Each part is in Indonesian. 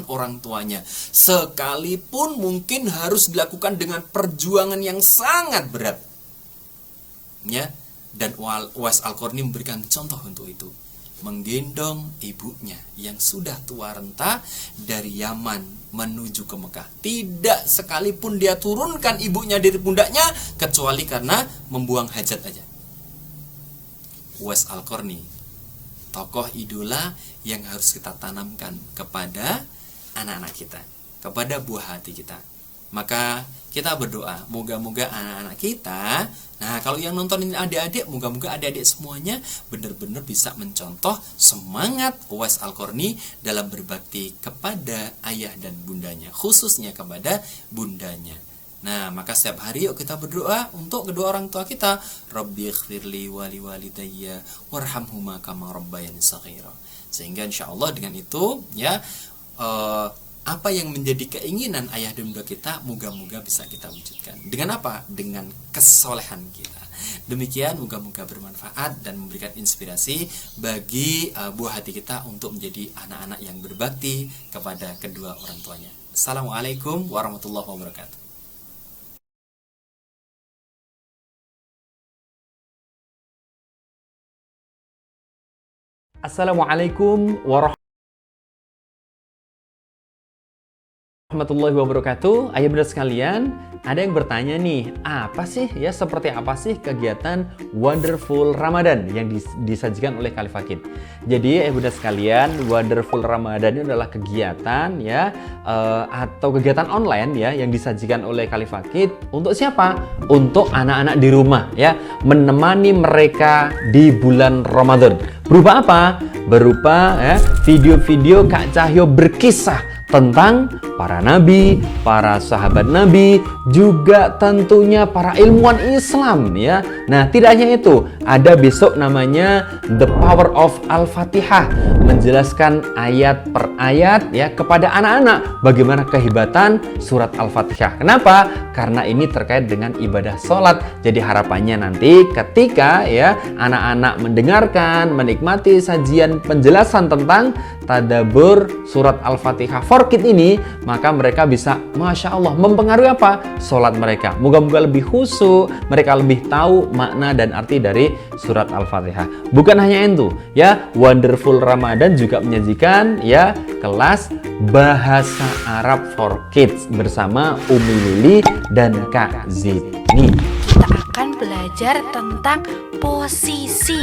melawan orang tuanya, sekalipun mungkin harus dilakukan dengan perjuangan yang sangat berat. Ya, dan Uwais Al-Qarni memberikan contoh untuk itu, menggendong ibunya yang sudah tua renta dari Yaman menuju ke Mekah. Tidak sekalipun dia turunkan ibunya dari pundaknya kecuali karena membuang hajat aja. Uwais Al-Qarni, tokoh idola yang harus kita tanamkan kepada anak-anak kita, kepada buah hati kita. Maka kita berdoa, moga-moga anak-anak kita, nah kalau yang nonton ini adik-adik, moga-moga adik-adik semuanya benar-benar bisa mencontoh semangat Uwais Al-Qarni dalam berbakti kepada ayah dan bundanya, khususnya kepada bundanya. Nah, maka setiap hari yuk kita berdoa untuk kedua orang tua kita. Rabbighfirli wali walidayya warhamhuma kama rabbayani shaghira. Sehingga insyaallah dengan itu ya apa yang menjadi keinginan ayah dan bunda kita moga-moga bisa kita wujudkan. Dengan apa? Dengan kesolehan kita. Demikian, moga-moga bermanfaat dan memberikan inspirasi bagi buah hati kita untuk menjadi anak-anak yang berbakti kepada kedua orang tuanya. Assalamualaikum warahmatullahi wabarakatuh. Assalamualaikum warahmatullahi wabarakatuh. Ayah bunda sekalian, ada yang bertanya nih, seperti apa sih kegiatan Wonderful Ramadan yang disajikan oleh Khalif Akid? Jadi ayah bunda sekalian, Wonderful Ramadan ini adalah kegiatan atau kegiatan online ya yang disajikan oleh Khalif Akid untuk siapa? Untuk anak-anak di rumah ya, menemani mereka di bulan Ramadan. Berupa apa? Berupa video-video Kak Cahyo berkisah tentang para nabi, para sahabat nabi, juga tentunya para ilmuwan Islam ya. Nah, tidak hanya itu, ada besok namanya The Power of Al-Fatihah, menjelaskan ayat per ayat ya kepada anak-anak bagaimana kehebatan surat Al-Fatihah. Kenapa? Karena ini terkait dengan ibadah sholat. Jadi harapannya nanti ketika ya anak-anak mendengarkan, menikmati sajian penjelasan tentang tadabbur surat Al-Fatihah for Kids ini, maka mereka bisa Masya Allah mempengaruhi apa? Sholat mereka. Moga-moga lebih khusyuk, mereka lebih tahu makna dan arti dari surat Al-Fatihah. Bukan hanya itu ya, Wonderful Ramadan juga menyajikan ya kelas bahasa Arab for Kids bersama Umi Lili dan Kak Zidni. Kita akan belajar tentang posisi.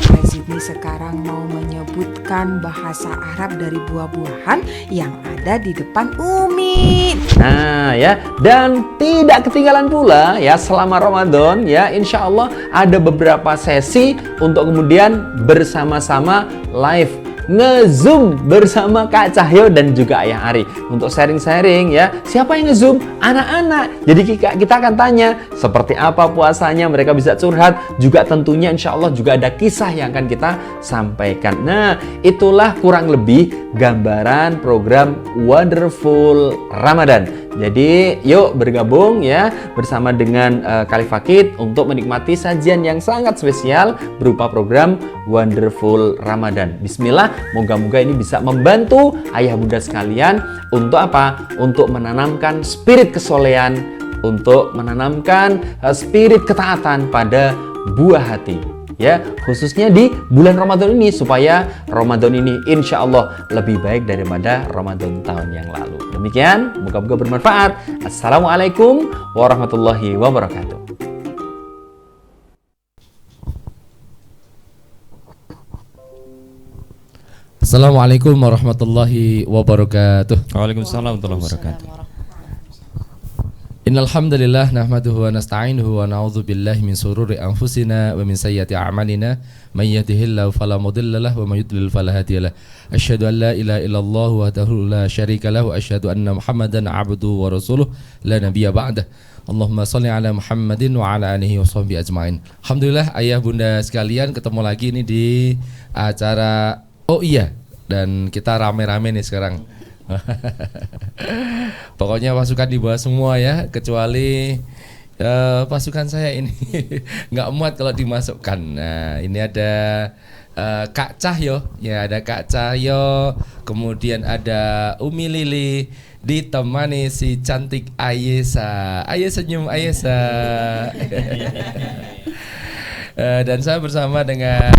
Kak Zidni sekarang mau menyebutkan bahasa Arab dari buah-buahan yang ada di depan Umi. Nah ya, dan tidak ketinggalan pula ya selama Ramadan ya, insya Allah ada beberapa sesi untuk kemudian bersama-sama live nge-zoom bersama Kak Cahyo dan juga Ayah Ari untuk sharing-sharing ya. Siapa yang nge-zoom? Anak-anak. Jadi kita akan tanya seperti apa puasanya, mereka bisa curhat, juga tentunya insya Allah juga ada kisah yang akan kita sampaikan. Nah, itulah kurang lebih gambaran program Wonderful Ramadan. Jadi yuk bergabung ya bersama dengan Khalif Akid untuk menikmati sajian yang sangat spesial berupa program Wonderful Ramadan. Bismillah, moga-moga ini bisa membantu ayah bunda sekalian untuk apa? Untuk menanamkan spirit kesolehan, untuk menanamkan spirit ketaatan pada buah hati. Ya, khususnya di bulan Ramadan ini, supaya Ramadan ini insya Allah lebih baik daripada Ramadan tahun yang lalu. Demikian, moga-moga bermanfaat. Assalamualaikum warahmatullahi wabarakatuh. Assalamualaikum warahmatullahi wabarakatuh. Waalaikumsalam warahmatullahi wabarakatuh. Innal hamdalillah nahmaduhu wa nasta'inuhu wa na'udzu billahi min shururi anfusina wa min sayyiati a'malina may yahdihillahu fala mudilla lahu wa may yudlil fala hadiyalah. Asyhadu an la ilaha illallah wahdahu la syarika lahu wa asyhadu anna Muhammadan 'abduhu wa rasuluh la nabiyya ba'dah. Allahumma shalli ala Muhammadin wa ala alihi wa sahbihi ajmain. Alhamdulillah ayah bunda sekalian, ketemu lagi ini di acara dan kita rame-rame nih sekarang. Pokoknya pasukan di bawah semua ya, kecuali pasukan saya ini nggak muat kalau dimasukkan. Nah, ini ada Kak Cahyo, ya ada Kak Cahyo, kemudian ada Umi Lili, ditemani si cantik Ayesa. Ayo senyum Ayesa. Dan saya bersama dengan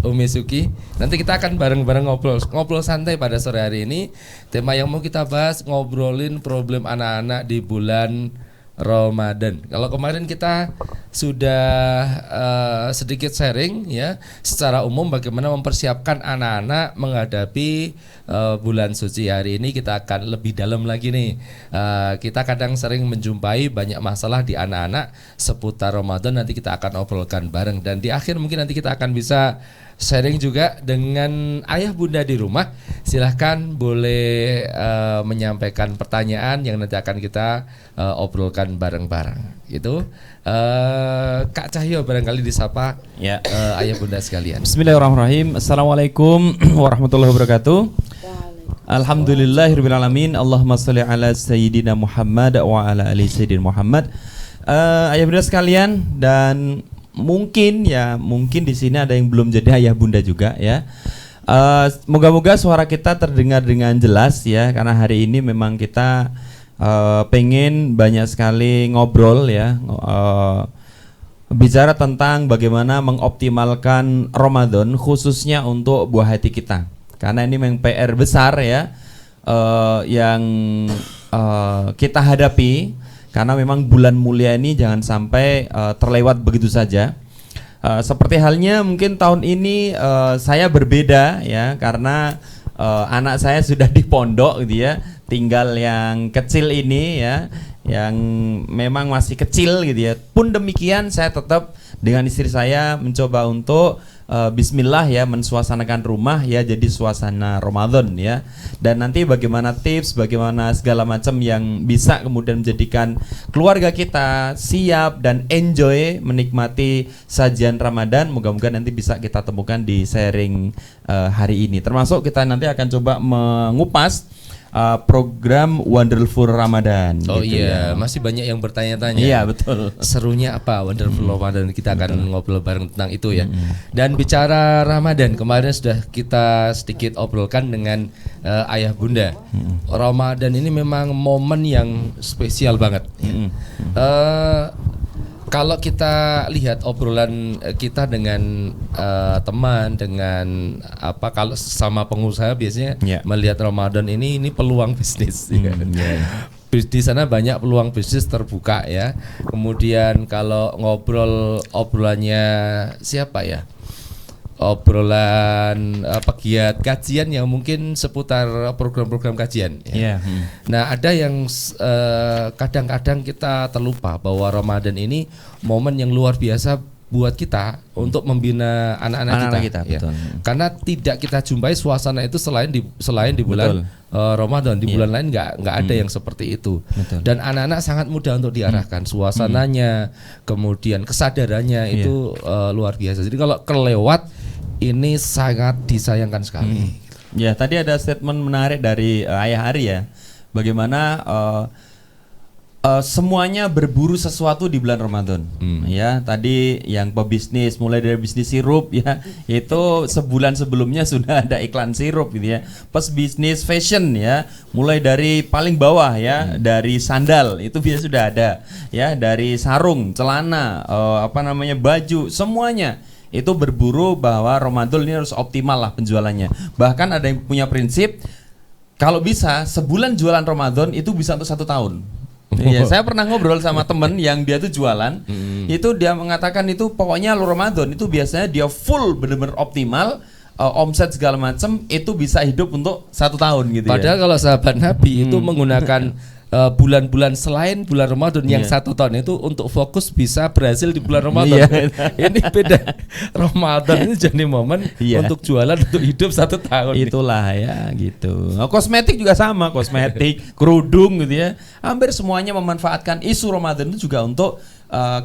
Umi Suki. Nanti kita akan bareng-bareng ngobrol santai pada sore hari ini. Tema yang mau kita bahas, ngobrolin problem anak-anak di bulan Ramadan. Kalau kemarin kita sudah sedikit sharing ya secara umum bagaimana mempersiapkan anak-anak menghadapi bulan suci. Hari ini kita akan lebih dalam lagi nih. Kita kadang sering menjumpai banyak masalah di anak-anak seputar Ramadan. Nanti kita akan obrolkan bareng, dan di akhir mungkin nanti kita akan bisa sharing juga dengan ayah bunda di rumah. Silahkan boleh menyampaikan pertanyaan yang nanti akan kita obrolkan bareng-bareng. Gitu. Kak Cahyo barangkali disapa Ya. ayah bunda sekalian. Bismillahirrahmanirrahim. Assalamualaikum warahmatullahi wabarakatuh. Alhamdulillahirabbil alamin. Allahumma shalli ala sayyidina Muhammad wa ala ali sayyidina Muhammad. Ayah bunda sekalian, dan mungkin di sini ada yang belum jadi ayah bunda juga ya. Moga-moga suara kita terdengar dengan jelas ya, karena hari ini memang kita pengen banyak sekali ngobrol ya, bicara tentang bagaimana mengoptimalkan Ramadan khususnya untuk buah hati kita, karena ini memang PR besar ya yang kita hadapi, karena memang bulan mulia ini jangan sampai terlewat begitu saja. Seperti halnya mungkin tahun ini saya berbeda ya, karena anak saya sudah di pondok gitu ya. Tinggal yang kecil ini ya, yang memang masih kecil gitu ya. Pun demikian saya tetap dengan istri saya mencoba untuk bismillah ya, mensuasanakan rumah ya, jadi suasana Ramadan ya. Dan nanti bagaimana tips, bagaimana segala macam yang bisa kemudian menjadikan keluarga kita siap dan enjoy menikmati sajian Ramadan, moga-moga nanti bisa kita temukan di sharing hari ini. Termasuk kita nanti akan coba mengupas program Wonderful Ramadan. Oh gitu iya, ya. masih banyak yang bertanya-tanya. Iya betul. Serunya apa Wonderful Ramadan? Kita akan ngobrol bareng tentang itu ya. Dan bicara Ramadan, kemarin sudah kita sedikit obrolkan dengan ayah bunda. Ramadan ini memang momen yang spesial banget. Kalau kita lihat obrolan kita dengan teman, dengan apa, kalau sama pengusaha biasanya melihat Ramadan ini peluang bisnis. Di sana banyak peluang bisnis terbuka ya. Kemudian kalau obrolannya siapa ya? Obrolan pegiat kajian yang mungkin seputar program-program kajian ya. Nah, ada yang kadang-kadang kita terlupa bahwa Ramadan ini momen yang luar biasa buat kita untuk membina anak-anak kita ya. Betul. Karena tidak kita jumpai suasana itu selain di bulan Ramadan, di bulan lain nggak ada yang seperti itu. Betul. Dan anak-anak sangat mudah untuk diarahkan, suasananya, kemudian kesadarannya itu luar biasa. Jadi kalau kelewat ini sangat disayangkan sekali. Ya, tadi ada statement menarik dari Ayah Ari ya. Bagaimana semuanya berburu sesuatu di bulan Ramadan. Ya, tadi yang pebisnis mulai dari bisnis sirup ya, itu sebulan sebelumnya sudah ada iklan sirup gitu ya. Bisnis fashion ya, mulai dari paling bawah ya, dari sandal itu biasa sudah ada ya, dari sarung, celana, baju, semuanya itu berburu bahwa Ramadan ini harus optimal lah penjualannya. Bahkan ada yang punya prinsip, kalau bisa sebulan jualan Ramadan itu bisa untuk 1 tahun. Ya, saya pernah ngobrol sama temen yang dia tuh jualan, itu dia mengatakan itu pokoknya Ramadan itu biasanya dia full benar-benar optimal, omset segala macam itu bisa hidup untuk 1 tahun gitu. Padahal kalau sahabat Nabi itu menggunakan bulan-bulan selain bulan Ramadan yang 1 tahun itu untuk fokus bisa berhasil di bulan Ramadan. Ini beda. Ramadan ini jadi momen untuk jualan, untuk hidup 1 tahun. Itulah ya gitu. Kosmetik juga sama, kosmetik, kerudung gitu ya. Hampir semuanya memanfaatkan isu Ramadan itu juga untuk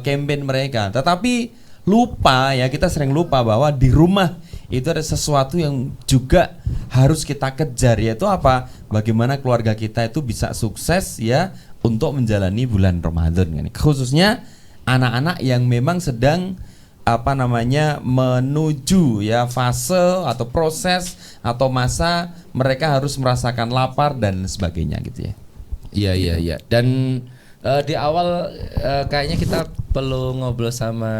campaign mereka. Tetapi lupa ya, kita sering lupa bahwa di rumah itu ada sesuatu yang juga harus kita kejar, yaitu apa? Bagaimana keluarga kita itu bisa sukses ya untuk menjalani bulan Ramadan kan. Khususnya anak-anak yang memang sedang apa namanya menuju ya fase atau proses atau masa mereka harus merasakan lapar dan sebagainya gitu ya. Iya. Dan di awal kayaknya kita perlu ngobrol sama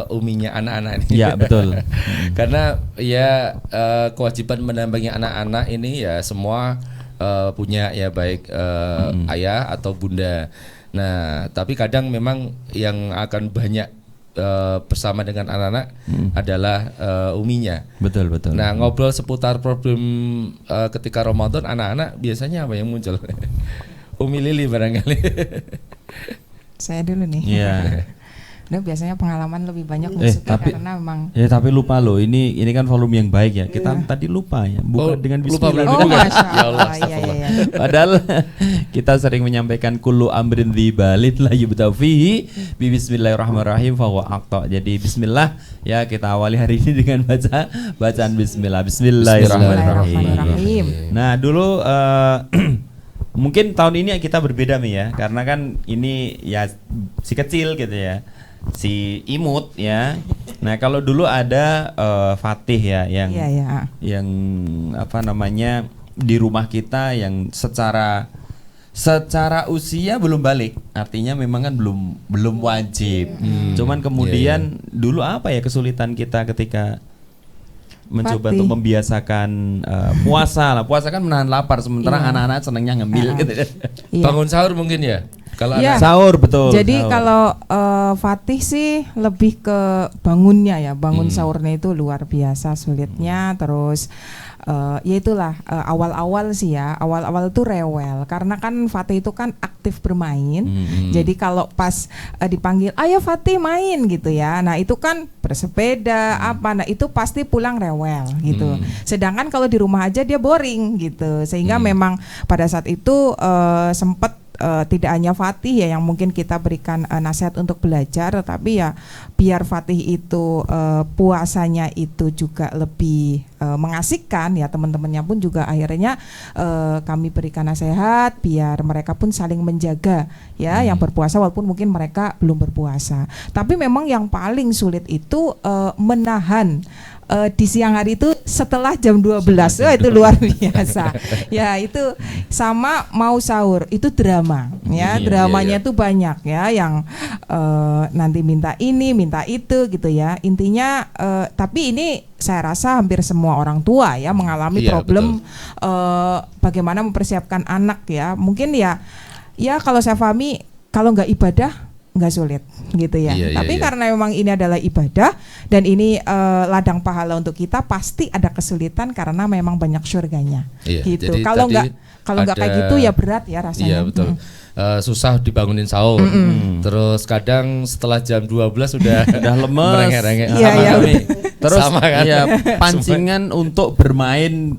uminya anak-anak ini. Ya betul. Karena ya kewajiban mendampingi anak-anak ini ya semua punya ya baik ayah atau bunda. Nah, tapi kadang memang yang akan banyak bersama dengan anak-anak adalah uminya. Betul. Nah, ngobrol seputar problem ketika Ramadan anak-anak biasanya apa yang muncul? Umi Lili barangkali. Saya dulu nih. Iya. Nah, biasanya pengalaman lebih banyak maksudnya karena memang tapi lupa loh, ini kan volume yang baik ya. Kita tadi lupa ya, bukan dengan bismillah. Oh, Masya Ya Allah, Allah. Iya. Padahal kita sering menyampaikan kullu amrin dzibalin la yubda'u fihi bi bismillahirrahmanirrahim fa huwa aqta. Jadi bismillah ya, kita awali hari ini dengan bacaan bismillah. Bismillahirrahmanirrahim. Nah, dulu mungkin tahun ini kita berbeda nih ya, karena kan ini ya si kecil gitu ya. Si imut ya. Nah, kalau dulu ada Fatih ya yang yang apa namanya di rumah kita yang secara usia belum balik. Artinya memang kan belum wajib. Cuman kemudian dulu apa ya kesulitan kita ketika mencoba untuk membiasakan puasa lah. Puasa kan menahan lapar, sementara anak-anak senangnya ngemil gitu. Bangun sahur mungkin ya. Kalau sahur betul. Jadi sahur. kalau Fatih sih lebih ke bangunnya ya, bangun sahurnya itu luar biasa sulitnya. Terus ya itulah awal-awal sih ya, awal-awal tuh rewel karena kan Fatih itu kan aktif bermain. Jadi kalau pas dipanggil ayo Fatih main gitu ya, nah itu kan bersepeda nah itu pasti pulang rewel gitu. Sedangkan kalau di rumah aja dia boring gitu, sehingga memang pada saat itu sempat tidak hanya Fatih ya yang mungkin kita berikan nasihat untuk belajar, tetapi ya biar Fatih itu puasanya itu juga lebih mengasihkan ya, teman-temannya pun juga akhirnya kami berikan nasihat biar mereka pun saling menjaga ya, yang berpuasa walaupun mungkin mereka belum berpuasa. Tapi memang yang paling sulit itu menahan di siang hari itu setelah jam 12. Itu luar biasa. Ya itu sama mau sahur itu drama ya, dramanya tuh banyak ya, yang nanti minta ini minta itu gitu ya. Intinya tapi ini saya rasa hampir semua orang tua ya mengalami problem bagaimana mempersiapkan anak ya. Mungkin ya kalau saya pahami kalau nggak ibadah nggak sulit gitu ya. Tapi karena memang ini adalah ibadah dan ini ladang pahala untuk kita, pasti ada kesulitan karena memang banyak surganya. Gitu. Kalau nggak kayak gitu ya berat ya rasanya. Iya betul. Susah dibangunin sahur. Terus kadang setelah jam 12 udah lemes. Merengek-rengek. Iya. Terus sama kan? Ya, pancingan untuk bermain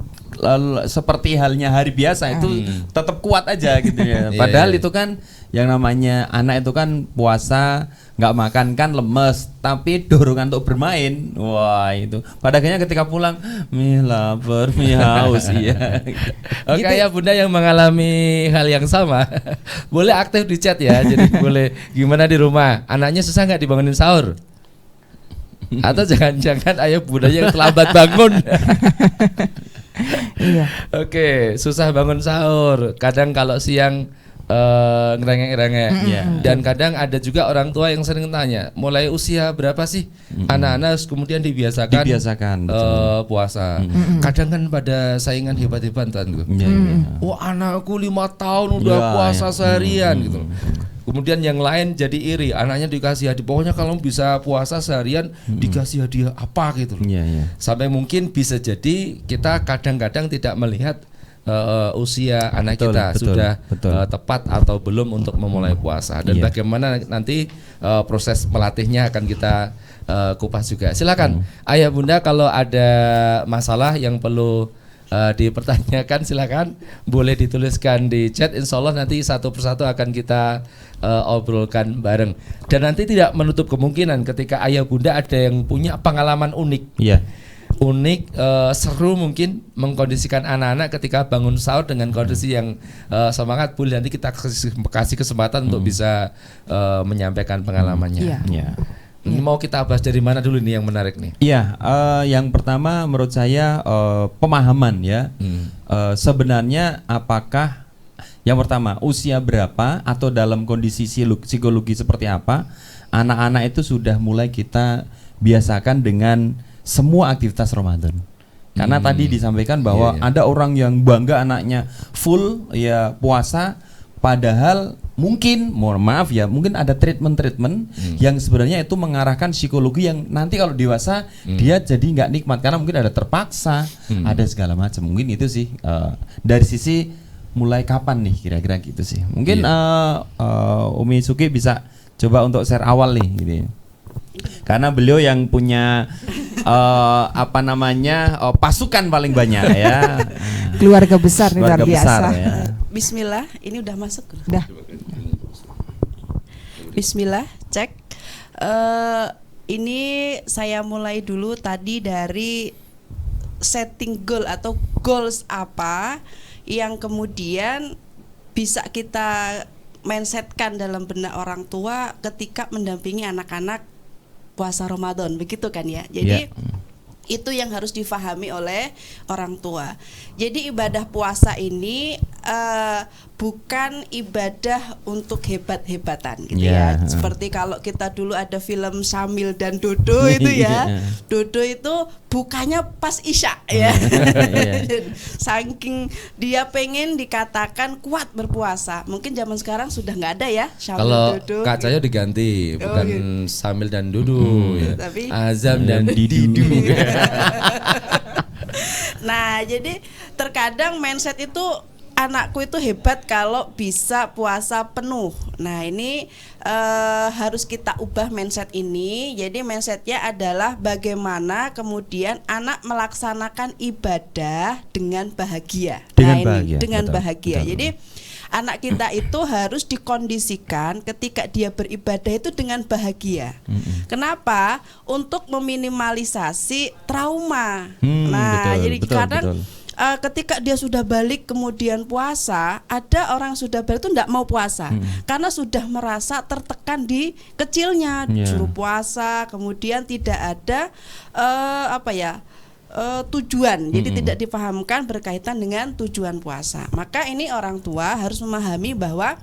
seperti halnya hari biasa itu tetap kuat aja gitu ya. Padahal itu kan yang namanya anak itu kan puasa nggak makan kan lemes, tapi dorongan untuk bermain, wah itu. Padahal ketika pulang, mie lapar, mie haus, iya. Oke ya bunda yang mengalami hal yang sama, boleh aktif di chat ya. Jadi boleh gimana di rumah, anaknya susah nggak dibangunin sahur? Atau jangan-jangan ayah bundanya yang terlambat bangun? Iya. Oke, susah bangun sahur. Kadang kalau siang ngerengek-ngerengek. Dan kadang ada juga orang tua yang sering tanya, mulai usia berapa sih anak-anak kemudian dibiasakan puasa. Kadang kan pada saingan hebat-hebatan gitu. Wah anakku 5 tahun udah puasa seharian gitu. Kemudian yang lain jadi iri, anaknya dikasih hadiah. Pokoknya kalau bisa puasa seharian dikasih hadiah apa gitu. Sampai mungkin bisa jadi kita kadang-kadang tidak melihat usia anak kita sudah tepat atau belum untuk memulai puasa, dan bagaimana nanti proses melatihnya akan kita kupas juga. Silakan ayah bunda kalau ada masalah yang perlu dipertanyakan silakan boleh dituliskan di chat, insya Allah nanti satu persatu akan kita obrolkan bareng. Dan nanti tidak menutup kemungkinan ketika ayah bunda ada yang punya pengalaman unik. Seru mungkin mengkondisikan anak-anak ketika bangun sahur dengan kondisi yang semangat, boleh nanti kita kasih kesempatan untuk bisa menyampaikan pengalamannya. Ini mau kita bahas dari mana dulu nih yang menarik nih? Iya, yang pertama menurut saya pemahaman ya. Sebenarnya apakah yang pertama usia berapa atau dalam kondisi psikologi seperti apa anak-anak itu sudah mulai kita biasakan dengan semua aktivitas Ramadan. Karena tadi disampaikan bahwa ada orang yang bangga anaknya full ya puasa, padahal mungkin, mohon maaf ya, mungkin ada treatment yang sebenarnya itu mengarahkan psikologi yang nanti kalau dewasa dia jadi nggak nikmat karena mungkin ada terpaksa, ada segala macam. Mungkin itu sih dari sisi mulai kapan nih kira-kira gitu sih. Mungkin Umi Suki bisa coba untuk share awal nih gitu. Karena beliau yang punya pasukan paling banyak ya. Keluarga besar nih, luar Keluarga biasa. besar, ya. Bismillah, ini udah masuk. Udah. Bismillah, cek. Ini saya mulai dulu tadi dari setting goal atau goals apa yang kemudian bisa kita mindsetkan dalam benak orang tua ketika mendampingi anak-anak puasa Ramadan, begitu kan ya. Jadi itu yang harus difahami oleh orang tua. Jadi ibadah puasa ini bukan ibadah untuk hebat-hebatan gitu ya. Seperti kalau kita dulu ada film Syamil dan Dodo itu ya. Dodo itu bukannya pas Isya ya. Saking dia pengen dikatakan kuat berpuasa. Mungkin zaman sekarang sudah nggak ada ya Syamil Kalau Dodo. Kak Cahyo diganti, bukan Samil dan Dudu ya. Tapi Azam dan Didu. Nah, jadi terkadang mindset itu anakku itu hebat kalau bisa puasa penuh. Nah, ini harus kita ubah mindset ini. Jadi mindsetnya adalah bagaimana kemudian anak melaksanakan ibadah dengan bahagia. Dengan bahagia. Jadi anak kita itu harus dikondisikan ketika dia beribadah itu dengan bahagia. Kenapa? Untuk meminimalisasi trauma. Jadi kadang ketika dia sudah balik kemudian puasa, ada orang sudah balik itu tidak mau puasa karena sudah merasa tertekan di kecilnya, suruh puasa, kemudian tidak ada tujuan, jadi tidak dipahamkan berkaitan dengan tujuan puasa. Maka ini orang tua harus memahami bahwa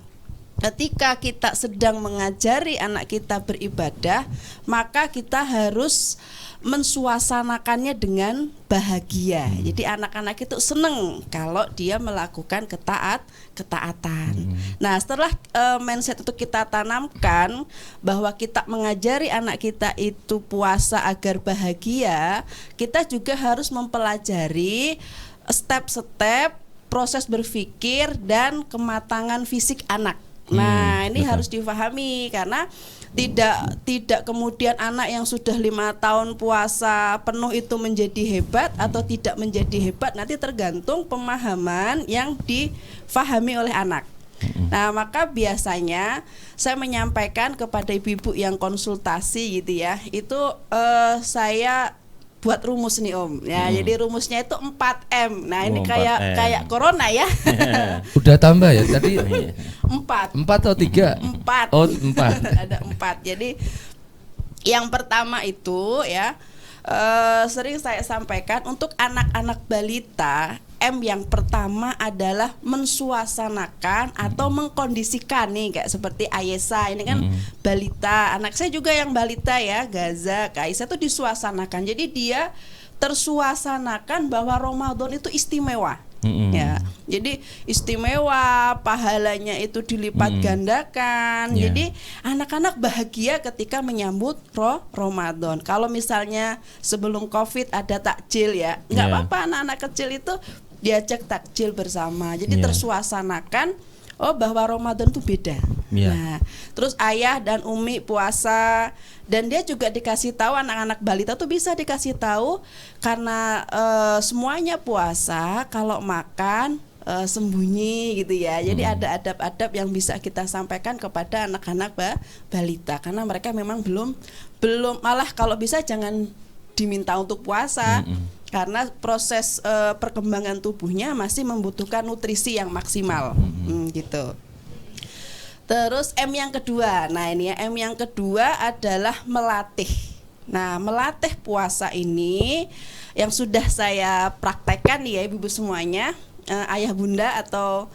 ketika kita sedang mengajari anak kita beribadah, maka kita harus mensuasanakannya dengan bahagia. Jadi anak-anak itu seneng kalau dia melakukan ketaatan. Nah, setelah mindset itu kita tanamkan bahwa kita mengajari anak kita itu puasa agar bahagia, kita juga harus mempelajari step-step proses berpikir dan kematangan fisik anak. Nah, ini harus difahami karena tidak kemudian anak yang sudah 5 tahun puasa penuh itu menjadi hebat atau tidak menjadi hebat, nanti tergantung pemahaman yang difahami oleh anak. Nah, maka biasanya saya menyampaikan kepada ibu-ibu yang konsultasi gitu ya, itu saya buat rumus nih Om ya. Jadi rumusnya itu 4M. Nah, ini kayak corona ya. Udah tambah ya tadi 4 atau 3? 4. Oh, 4. Ada 4. Jadi yang pertama itu ya, sering saya sampaikan untuk anak-anak balita, M yang pertama adalah mensuasanakan atau mengkondisikan nih, kayak seperti Ayesa ini kan balita, anak saya juga yang balita ya, Gaza, Kaisa itu disuasanakan. Jadi dia tersuasanakan bahwa Ramadan itu istimewa. Ya, jadi istimewa, pahalanya itu dilipat gandakan. Jadi anak-anak bahagia ketika menyambut Ramadan. Kalau misalnya sebelum Covid ada takjil ya, nggak apa-apa, anak-anak kecil itu diajak takjil bersama. Jadi tersuasanakan bahwa Ramadan itu beda. Nah, terus ayah dan umi puasa, dan dia juga dikasih tahu, anak-anak balita tuh bisa dikasih tahu karena semuanya puasa, kalau makan sembunyi gitu ya. Jadi ada adab-adab yang bisa kita sampaikan kepada anak-anak balita karena mereka memang belum malah kalau bisa jangan diminta untuk puasa. Karena proses perkembangan tubuhnya masih membutuhkan nutrisi yang maksimal, gitu. Terus M yang kedua. Nah, ini ya, M yang kedua adalah melatih. Nah, melatih puasa ini yang sudah saya praktekkan ya Ibu semuanya, ayah bunda atau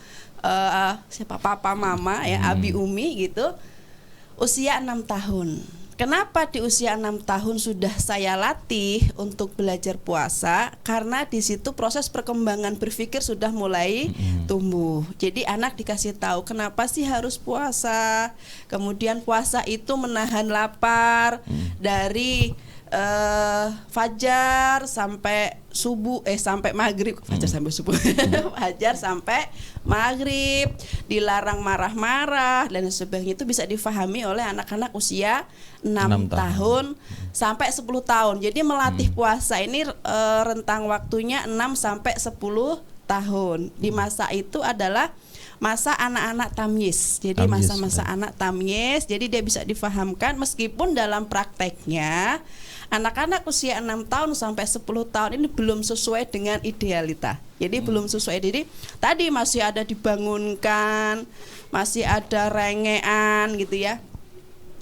siapa papa mama ya, abi umi gitu. Usia 6 tahun. Kenapa di usia 6 tahun sudah saya latih untuk belajar puasa? Karena di situ proses perkembangan berpikir sudah mulai tumbuh. Jadi anak dikasih tahu kenapa sih harus puasa. Kemudian puasa itu menahan lapar dari fajar sampai subuh sampai maghrib, fajar sampai subuh, fajar sampai maghrib, dilarang marah-marah dan sebagainya. Itu bisa difahami oleh anak-anak usia 6 tahun sampai 10 tahun. Jadi melatih puasa ini rentang waktunya 6 sampai 10 tahun. Di masa itu adalah masa anak-anak tamyiz. Jadi masa-masa anak tamyiz. Jadi dia bisa difahamkan meskipun dalam prakteknya anak-anak usia 6 tahun sampai 10 tahun ini belum sesuai dengan idealita. Jadi belum sesuai. Jadi tadi masih ada dibangunkan, masih ada rengean gitu ya.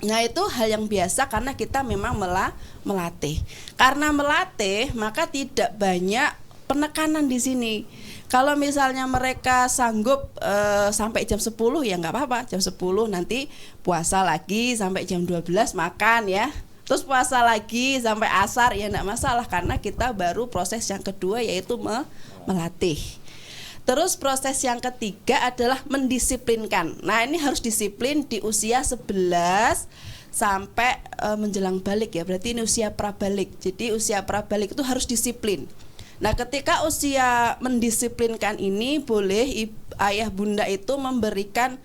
Nah, itu hal yang biasa karena kita memang melatih. Karena melatih, maka tidak banyak penekanan di sini. Kalau misalnya mereka sanggup sampai jam 10 ya nggak apa-apa, jam 10 nanti puasa lagi sampai jam 12 makan ya. Terus puasa lagi sampai asar ya enggak masalah karena kita baru proses yang kedua yaitu melatih. Terus proses yang ketiga adalah mendisiplinkan. Nah, ini harus disiplin di usia 11 sampai menjelang balik ya. Berarti ini usia prabalik. Jadi usia prabalik itu harus disiplin. Nah, ketika usia mendisiplinkan ini boleh ayah bunda itu memberikan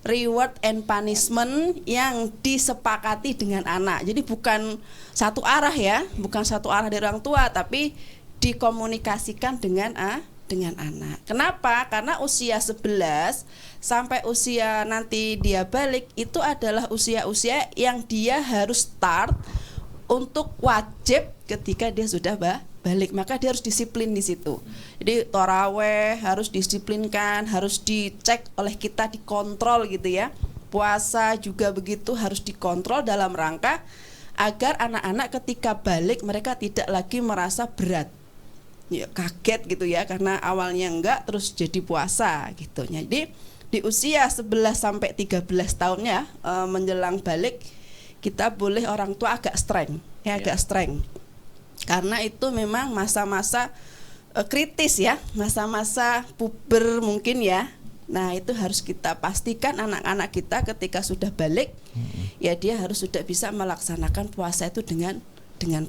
reward and punishment yang disepakati dengan anak. Jadi bukan satu arah ya, bukan satu arah dari orang tua, tapi dikomunikasikan dengan anak. Kenapa? Karena usia 11 sampai usia nanti dia balik itu adalah usia-usia yang dia harus start untuk wajib ketika dia sudah balik, maka dia harus disiplin di situ. Jadi taraweh harus disiplinkan, harus dicek oleh kita, dikontrol gitu ya. Puasa juga begitu harus dikontrol dalam rangka agar anak-anak ketika balik mereka tidak lagi merasa berat. Ya, kaget gitu ya karena awalnya enggak terus jadi puasa gitu. Jadi di usia 11 sampai 13 tahunnya menjelang balik kita boleh orang tua agak strength ya, agak strength. Karena itu memang masa-masa kritis ya, masa-masa puber mungkin ya. Nah, itu harus kita pastikan anak-anak kita ketika sudah balik ya dia harus sudah bisa melaksanakan puasa itu dengan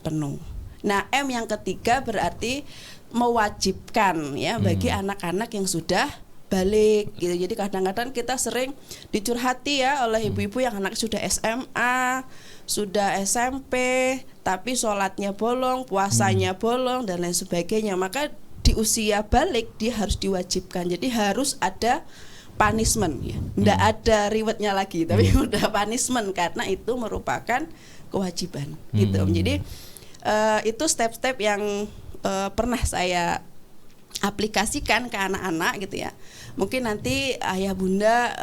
penuh. Nah, M yang ketiga berarti mewajibkan ya bagi anak-anak yang sudah balik gitu. Jadi kadang-kadang kita sering dicurhati ya oleh ibu-ibu yang anak sudah SMA, sudah SMP, tapi sholatnya bolong, puasanya bolong dan lain sebagainya. Maka di usia balik dia harus diwajibkan. Jadi harus ada punishment ya. Nggak ada rewardnya lagi, tapi udah punishment karena itu merupakan kewajiban gitu. Jadi itu step-step yang pernah saya aplikasikan ke anak-anak gitu ya. Mungkin nanti ayah bunda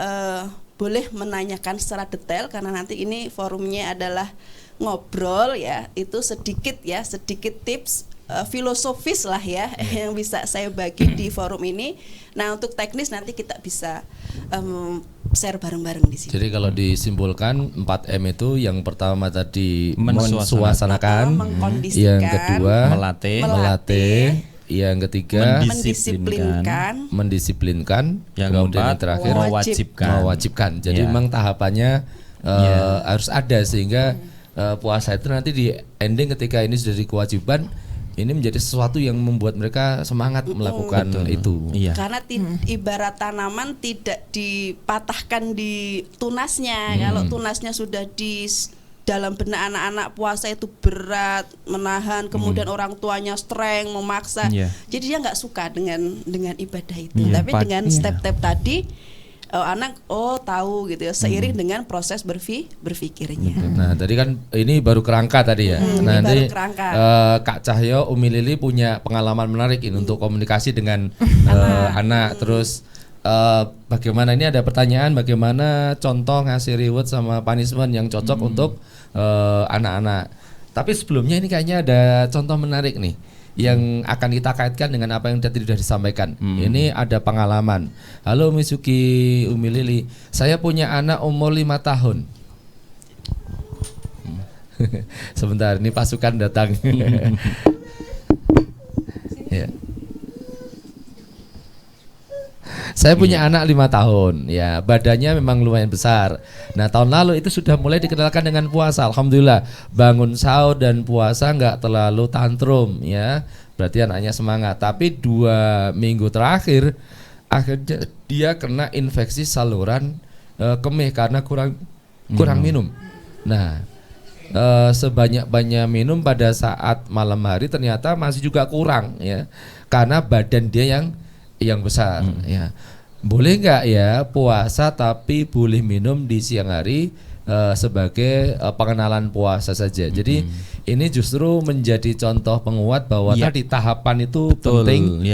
boleh menanyakan secara detail karena nanti ini forumnya adalah ngobrol ya. Itu sedikit tips filosofis lah ya yang bisa saya bagi di forum ini. Nah, untuk teknis nanti kita bisa share bareng-bareng di sini. Jadi kalau disimpulkan 4M itu yang pertama tadi mensuasanakan, yang kedua melatih, yang ketiga mendisiplinkan, yang kemudian yang terakhir mewajibkan. Jadi memang tahapannya harus ada sehingga puasa itu nanti di ending ketika ini sudah jadi kewajiban, ini menjadi sesuatu yang membuat mereka semangat melakukan itu. Karena ibarat tanaman tidak dipatahkan di tunasnya. Kalau tunasnya sudah di dalam benak anak-anak puasa itu berat, menahan, kemudian orang tuanya strength, memaksa. Jadi dia nggak suka dengan ibadah itu. Tapi dengan step-step tadi anak tahu gitu ya, seiring dengan proses berpikirnya. Nah, tadi kan ini baru kerangka tadi ya. Nanti Kak Cahyo, Umi Lili punya pengalaman menarik ini untuk komunikasi dengan anak. Terus bagaimana, ini ada pertanyaan bagaimana contoh ngasih reward sama punishment yang cocok untuk anak-anak. Tapi sebelumnya ini kayaknya ada contoh menarik nih yang akan kita kaitkan dengan apa yang tadi sudah disampaikan. Ini ada pengalaman. Halo Misuki, Umi Lili, saya punya anak umur 5 tahun. Sebentar, ini pasukan datang. Ya. Saya punya anak 5 tahun, ya badannya memang lumayan besar. Nah tahun lalu itu sudah mulai dikenalkan dengan puasa. Alhamdulillah bangun sahur dan puasa nggak terlalu tantrum, ya berarti anaknya semangat. Tapi 2 minggu terakhir akhirnya dia kena infeksi saluran kemih karena kurang minum. Nah sebanyak-banyak minum pada saat malam hari ternyata masih juga kurang, ya karena badan dia yang besar, ya. Boleh nggak ya puasa tapi boleh minum di siang hari sebagai pengenalan puasa saja. Jadi ini justru menjadi contoh penguat bahwa tadi tahapan itu penting.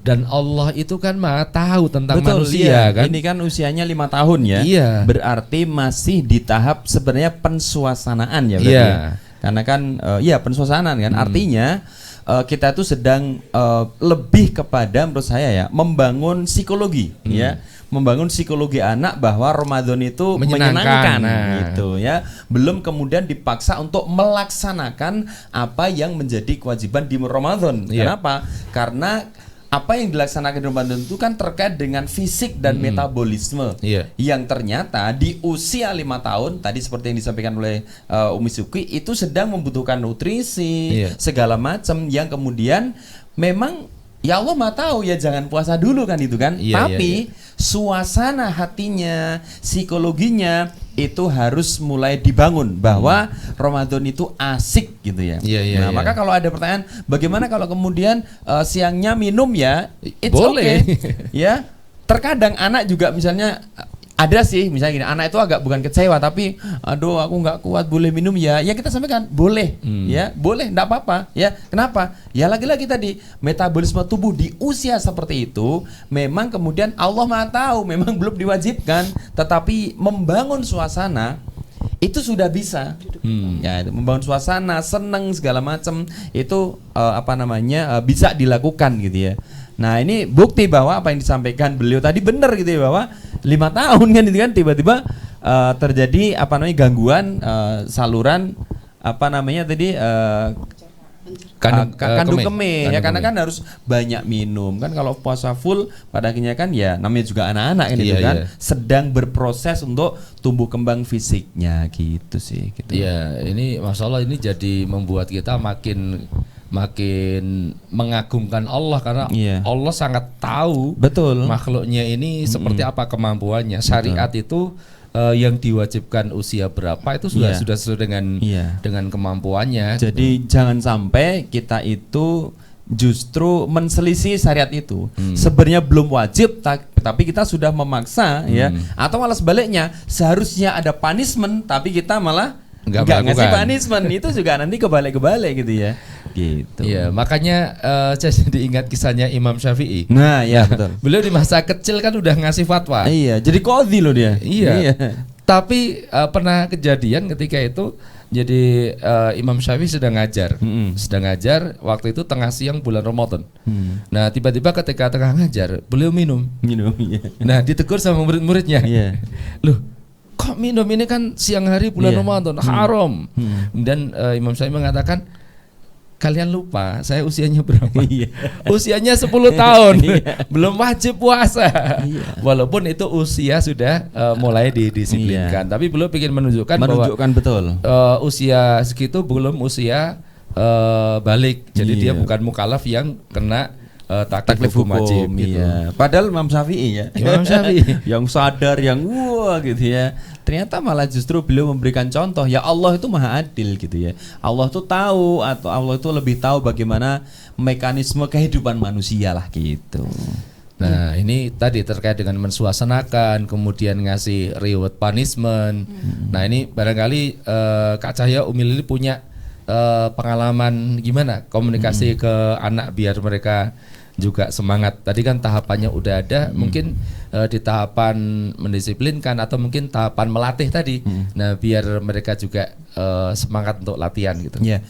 Dan Allah itu kan Maha tahu tentang manusia, kan. Ini kan usianya 5 tahun ya. Iya. Berarti masih di tahap sebenarnya pensuasanaan ya berarti. Iya. Karena kan pensuasanaan kan artinya kita tuh sedang lebih kepada menurut saya ya membangun psikologi ya, membangun psikologi anak bahwa Ramadan itu menyenangkan gitu ya. Belum kemudian dipaksa untuk melaksanakan apa yang menjadi kewajiban di Ramadan. Kenapa? Karena apa yang dilaksanakan di Ramadan itu kan terkait dengan fisik dan metabolisme yang ternyata di usia 5 tahun tadi seperti yang disampaikan oleh Umi Suki itu sedang membutuhkan nutrisi segala macam yang kemudian memang ya Allah Maha tahu ya jangan puasa dulu kan itu kan. Tapi suasana hatinya, psikologinya itu harus mulai dibangun bahwa Ramadan itu asik gitu ya. Nah, maka kalau ada pertanyaan bagaimana kalau kemudian siangnya minum ya, it's boleh. Okay. Ya, terkadang anak juga misalnya ada sih misalnya gini, anak itu agak bukan kecewa tapi aduh aku nggak kuat boleh minum ya kita sampaikan boleh ya boleh nggak apa-apa ya. Kenapa? Ya lagi-lagi tadi metabolisme tubuh di usia seperti itu memang kemudian Allah Maha tahu memang belum diwajibkan, tetapi membangun suasana itu sudah bisa ya, itu membangun suasana seneng segala macam itu bisa dilakukan gitu ya. Nah ini bukti bahwa apa yang disampaikan beliau tadi benar gitu ya, bahwa 5 tahun kan itu kan tiba-tiba terjadi gangguan saluran kandung kemih ya, karena kan harus banyak minum kan. Kalau puasa full pada akhirnya kan ya namanya juga anak-anak kan itu kan sedang berproses untuk tumbuh kembang fisiknya gitu sih gitu. Ya ini masalah ini jadi membuat kita makin mengagumkan Allah karena Allah sangat tahu makhluknya ini seperti apa kemampuannya. Syariat itu yang diwajibkan usia berapa itu sudah sesuai dengan kemampuannya. Jadi jangan sampai kita itu justru menselisih syariat itu. Sebenarnya belum wajib tapi kita sudah memaksa ya. Atau malah sebaliknya, seharusnya ada punishment tapi kita malah nggak ngasih punishment. Itu juga nanti kebalik-kebalik gitu ya. Gitu. Iya, makanya saya jadi ingat kisahnya Imam Syafi'i. Nah, ya betul. Beliau di masa kecil kan udah ngasih fatwa. Iya, jadi qadhi loh dia. Iya. Tapi pernah kejadian ketika itu jadi Imam Syafi'i sedang ngajar. Sedang ngajar waktu itu tengah siang bulan Ramadan. Nah, tiba-tiba ketika tengah ngajar, beliau minum. Nah, ditegur sama murid-muridnya. Loh, kok minum, ini kan siang hari bulan Ramadan, haram. Dan Imam Syafi'i mengatakan, kalian lupa saya usianya berapa? Usianya 10 tahun. Belum wajib puasa. Walaupun itu usia sudah mulai didisiplinkan. Tapi belum ingin menunjukkan bahwa betul. Usia segitu belum usia balik. Jadi dia bukan mukallaf yang kena taklif hukum wajib gitu. Padahal Imam Syafi'i ya. Imam Syafi'i yang sadar, yang wah gitu ya. Ternyata malah justru beliau memberikan contoh ya Allah itu maha adil gitu ya. Allah itu tahu atau Allah itu lebih tahu bagaimana mekanisme kehidupan manusia lah gitu. Nah ini tadi terkait dengan mensuasanakan, kemudian ngasih reward punishment. Nah ini barangkali Kak Cahya, Umi Lili punya pengalaman gimana komunikasi ke anak biar mereka juga semangat. Tadi kan tahapannya udah ada, mungkin di tahapan mendisiplinkan atau mungkin tahapan melatih tadi. Nah, biar mereka juga semangat untuk latihan gitu. Ya.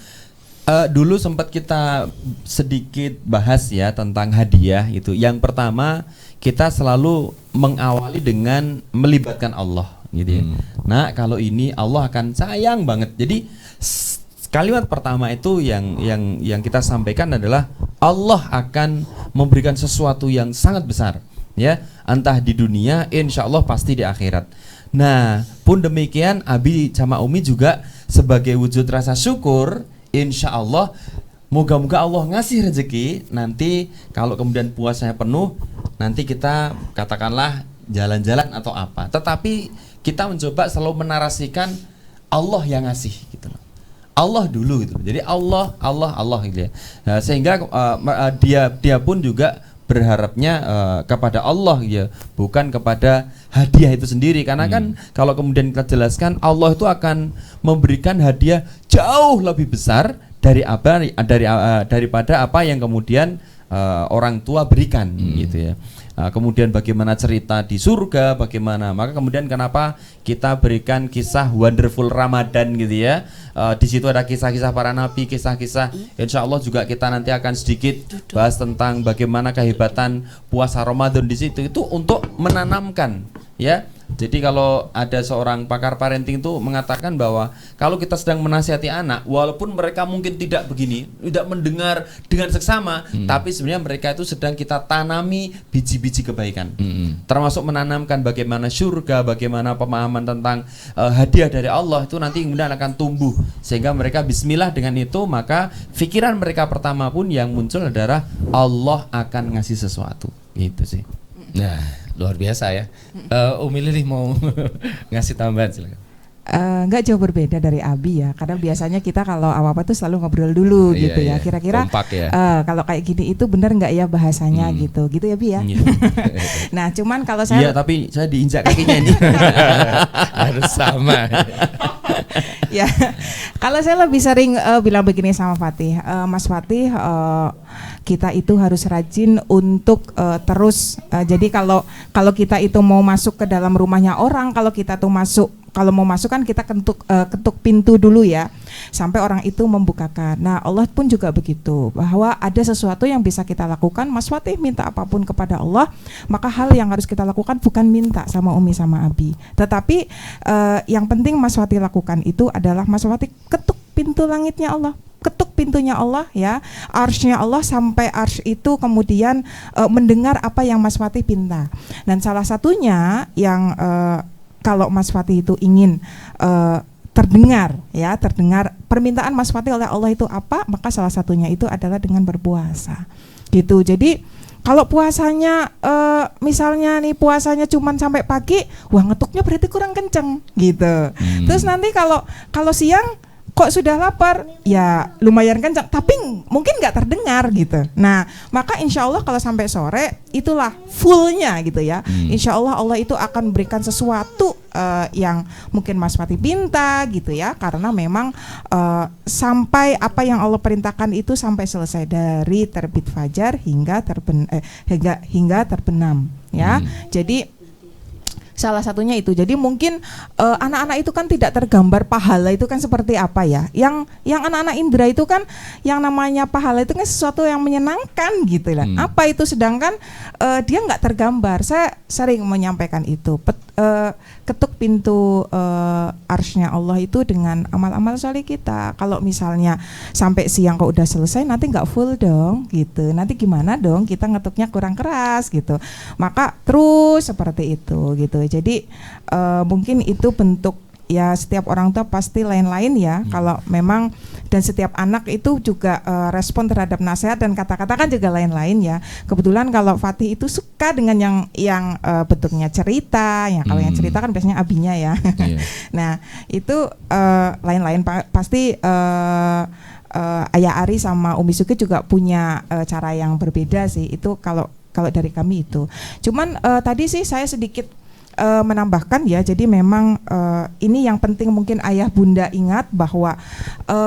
Dulu sempat kita sedikit bahas ya tentang hadiah itu. Yang pertama, kita selalu mengawali dengan melibatkan Allah gitu ya. Nah, kalau ini Allah akan sayang banget. Jadi kalimat pertama itu yang kita sampaikan adalah Allah akan memberikan sesuatu yang sangat besar ya, entah di dunia, insya Allah pasti di akhirat. Nah, pun demikian Abi sama Umi juga sebagai wujud rasa syukur, insya Allah moga-moga Allah ngasih rezeki. Nanti kalau kemudian puasanya penuh, nanti kita katakanlah jalan-jalan atau apa, tetapi kita mencoba selalu menarasikan Allah yang ngasih gitu loh. Allah dulu gitu. Jadi Allah gitu ya. Nah, sehingga dia pun juga berharapnya kepada Allah ya, bukan kepada hadiah itu sendiri. Karena kan kalau kemudian kita jelaskan, Allah itu akan memberikan hadiah jauh lebih besar daripada apa yang kemudian orang tua berikan gitu ya. Kemudian bagaimana cerita di surga, bagaimana, maka kemudian kenapa kita berikan kisah Wonderful Ramadan gitu ya. Di situ ada kisah-kisah para nabi, kisah-kisah. Insya Allah juga kita nanti akan sedikit bahas tentang bagaimana kehebatan puasa Ramadan di situ. Itu untuk menanamkan ya. Jadi kalau ada seorang pakar parenting itu mengatakan bahwa kalau kita sedang menasihati anak, walaupun mereka mungkin tidak begini, tidak mendengar dengan seksama, tapi sebenarnya mereka itu sedang kita tanami biji-biji kebaikan. Termasuk menanamkan bagaimana surga, bagaimana pemahaman tentang hadiah dari Allah itu nanti kemudian akan tumbuh, sehingga mereka bismillah dengan itu, maka pikiran mereka pertama pun yang muncul adalah Allah akan ngasih sesuatu. Gitu sih. Nah, luar biasa ya. Umi Lili mau ngasih tambahan, silakan. Nggak jauh berbeda dari Abi ya, karena biasanya kita kalau apa-apa tuh selalu ngobrol dulu gitu ya. Kira-kira ya. Kalau kayak gini itu benar nggak ya bahasanya gitu ya Bi ya. Nah cuman kalau saya tapi saya diinjak kakinya ini. Harus sama. Ya, kalau saya lebih sering bilang begini sama Fatih, Mas Fatih, kita itu harus rajin untuk terus. Jadi kalau kita itu mau masuk ke dalam rumahnya orang, kalau mau masuk kan kita ketuk pintu dulu ya, sampai orang itu membukakan. Nah Allah pun juga begitu, bahwa ada sesuatu yang bisa kita lakukan. Mas Fatih minta apapun kepada Allah, maka hal yang harus kita lakukan bukan minta sama Umi sama Abi, tetapi yang penting Mas Fatih lakukan itu adalah Mas Fatih ketuk pintu langitnya Allah, ketuk pintunya Allah ya, arsy-nya Allah, sampai arsy itu kemudian mendengar apa yang Mas Fatih pinta. Dan salah satunya yang kalau Mas Fatih itu ingin terdengar permintaan Mas Fatih oleh Allah itu apa, maka salah satunya itu adalah dengan berpuasa gitu. Jadi kalau puasanya misalnya nih puasanya cuman sampai pagi, wah ngetuknya berarti kurang kenceng gitu. Terus nanti kalau siang kok sudah lapar, ya lumayan kencang, tapi mungkin nggak terdengar gitu. Nah, maka insya Allah kalau sampai sore itulah fullnya gitu ya. Insya Allah Allah itu akan berikan sesuatu yang mungkin Mas Fatih pinta gitu ya, karena memang sampai apa yang Allah perintahkan itu sampai selesai, dari terbit fajar hingga terbenam ya. Jadi salah satunya itu. Jadi mungkin anak-anak itu kan tidak tergambar pahala itu kan seperti apa ya. Yang anak-anak indera itu kan yang namanya pahala itu kan sesuatu yang menyenangkan gitu lah. Apa itu, sedangkan dia nggak tergambar. Saya sering menyampaikan itu. Ketuk pintu arsy-nya Allah itu dengan amal-amal soleh kita. Kalau misalnya sampai siang kok udah selesai, nanti nggak full dong gitu. Nanti gimana dong, kita ngetuknya kurang keras gitu. Maka terus seperti itu gitu. Jadi mungkin itu bentuk ya, setiap orang tua pasti lain-lain ya. Kalau memang, dan setiap anak itu juga respon terhadap nasihat dan kata-kata kan juga lain-lain ya. Kebetulan kalau Fatih itu suka dengan yang bentuknya cerita ya. Kalau yang cerita kan biasanya abinya ya. Nah itu lain-lain pasti. Ayah Ari sama Umi Suki juga punya cara yang berbeda sih. Itu kalau dari kami itu. Cuman tadi sih saya sedikit menambahkan ya, jadi memang ini yang penting mungkin ayah bunda ingat bahwa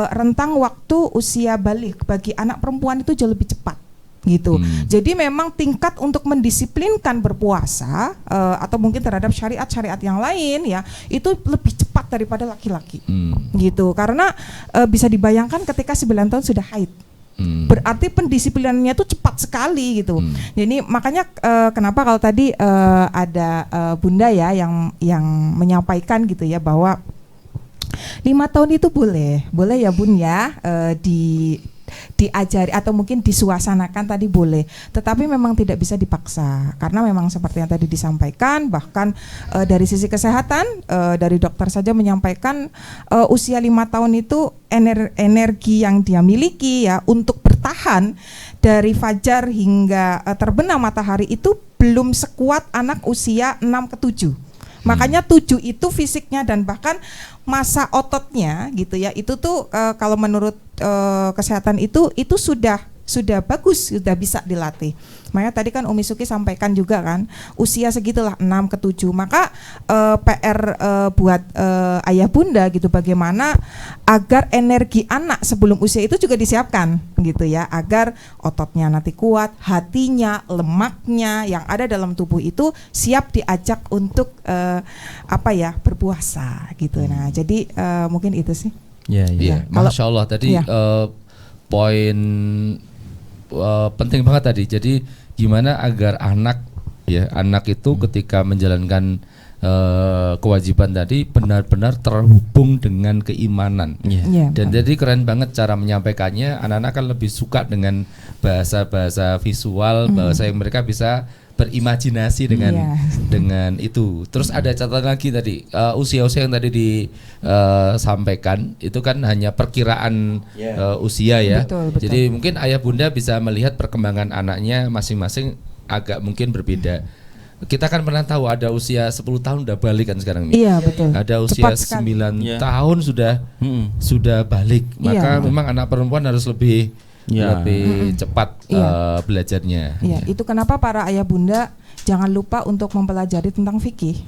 rentang waktu usia balik bagi anak perempuan itu jauh lebih cepat gitu. Jadi memang tingkat untuk mendisiplinkan berpuasa atau mungkin terhadap syariat-syariat yang lain ya itu lebih cepat daripada laki-laki. Gitu. Karena bisa dibayangkan ketika 9 tahun sudah haid. Berarti pendisiplinannya itu cepat sekali gitu. Jadi makanya kenapa kalau tadi ada Bunda ya yang menyampaikan gitu ya bahwa 5 tahun itu boleh ya Bun ya diajari atau mungkin disuasanakan tadi boleh, tetapi memang tidak bisa dipaksa karena memang seperti yang tadi disampaikan bahkan dari sisi kesehatan dari dokter saja menyampaikan usia 5 tahun itu energi yang dia miliki ya untuk bertahan dari fajar hingga terbenam matahari itu belum sekuat anak usia 6 ke 7. Makanya 7 itu fisiknya dan bahkan masa ototnya gitu ya itu tuh kalau menurut kesehatan itu sudah bagus, sudah bisa dilatih. Makanya tadi kan Umi Suki sampaikan juga kan usia segitulah 6 ke 7. Maka PR buat ayah bunda gitu bagaimana agar energi anak sebelum usia itu juga disiapkan gitu ya agar ototnya nanti kuat, hatinya, lemaknya yang ada dalam tubuh itu siap diajak untuk berpuasa gitu. Nah, jadi mungkin itu sih. Iya. Masya Allah tadi poin penting banget tadi. Jadi gimana agar anak itu ketika menjalankan kewajiban tadi benar-benar terhubung dengan keimanan. Dan jadi keren banget cara menyampaikannya. Anak-anak kan lebih suka dengan bahasa-bahasa visual, bahasa yang mereka bisa berimajinasi dengan itu. Terus ada catatan lagi tadi usia-usia yang tadi disampaikan itu kan hanya perkiraan usia ya. Betul. Jadi mungkin ayah bunda bisa melihat perkembangan anaknya masing-masing agak mungkin berbeda. Kita kan pernah tahu ada usia 10 tahun udah balik kan sekarang nih. Iya betul. Ada usia 9 tahun sudah balik. Maka memang anak perempuan harus lebih cepat belajarnya. Iya, itu kenapa para ayah bunda jangan lupa untuk mempelajari tentang fikih.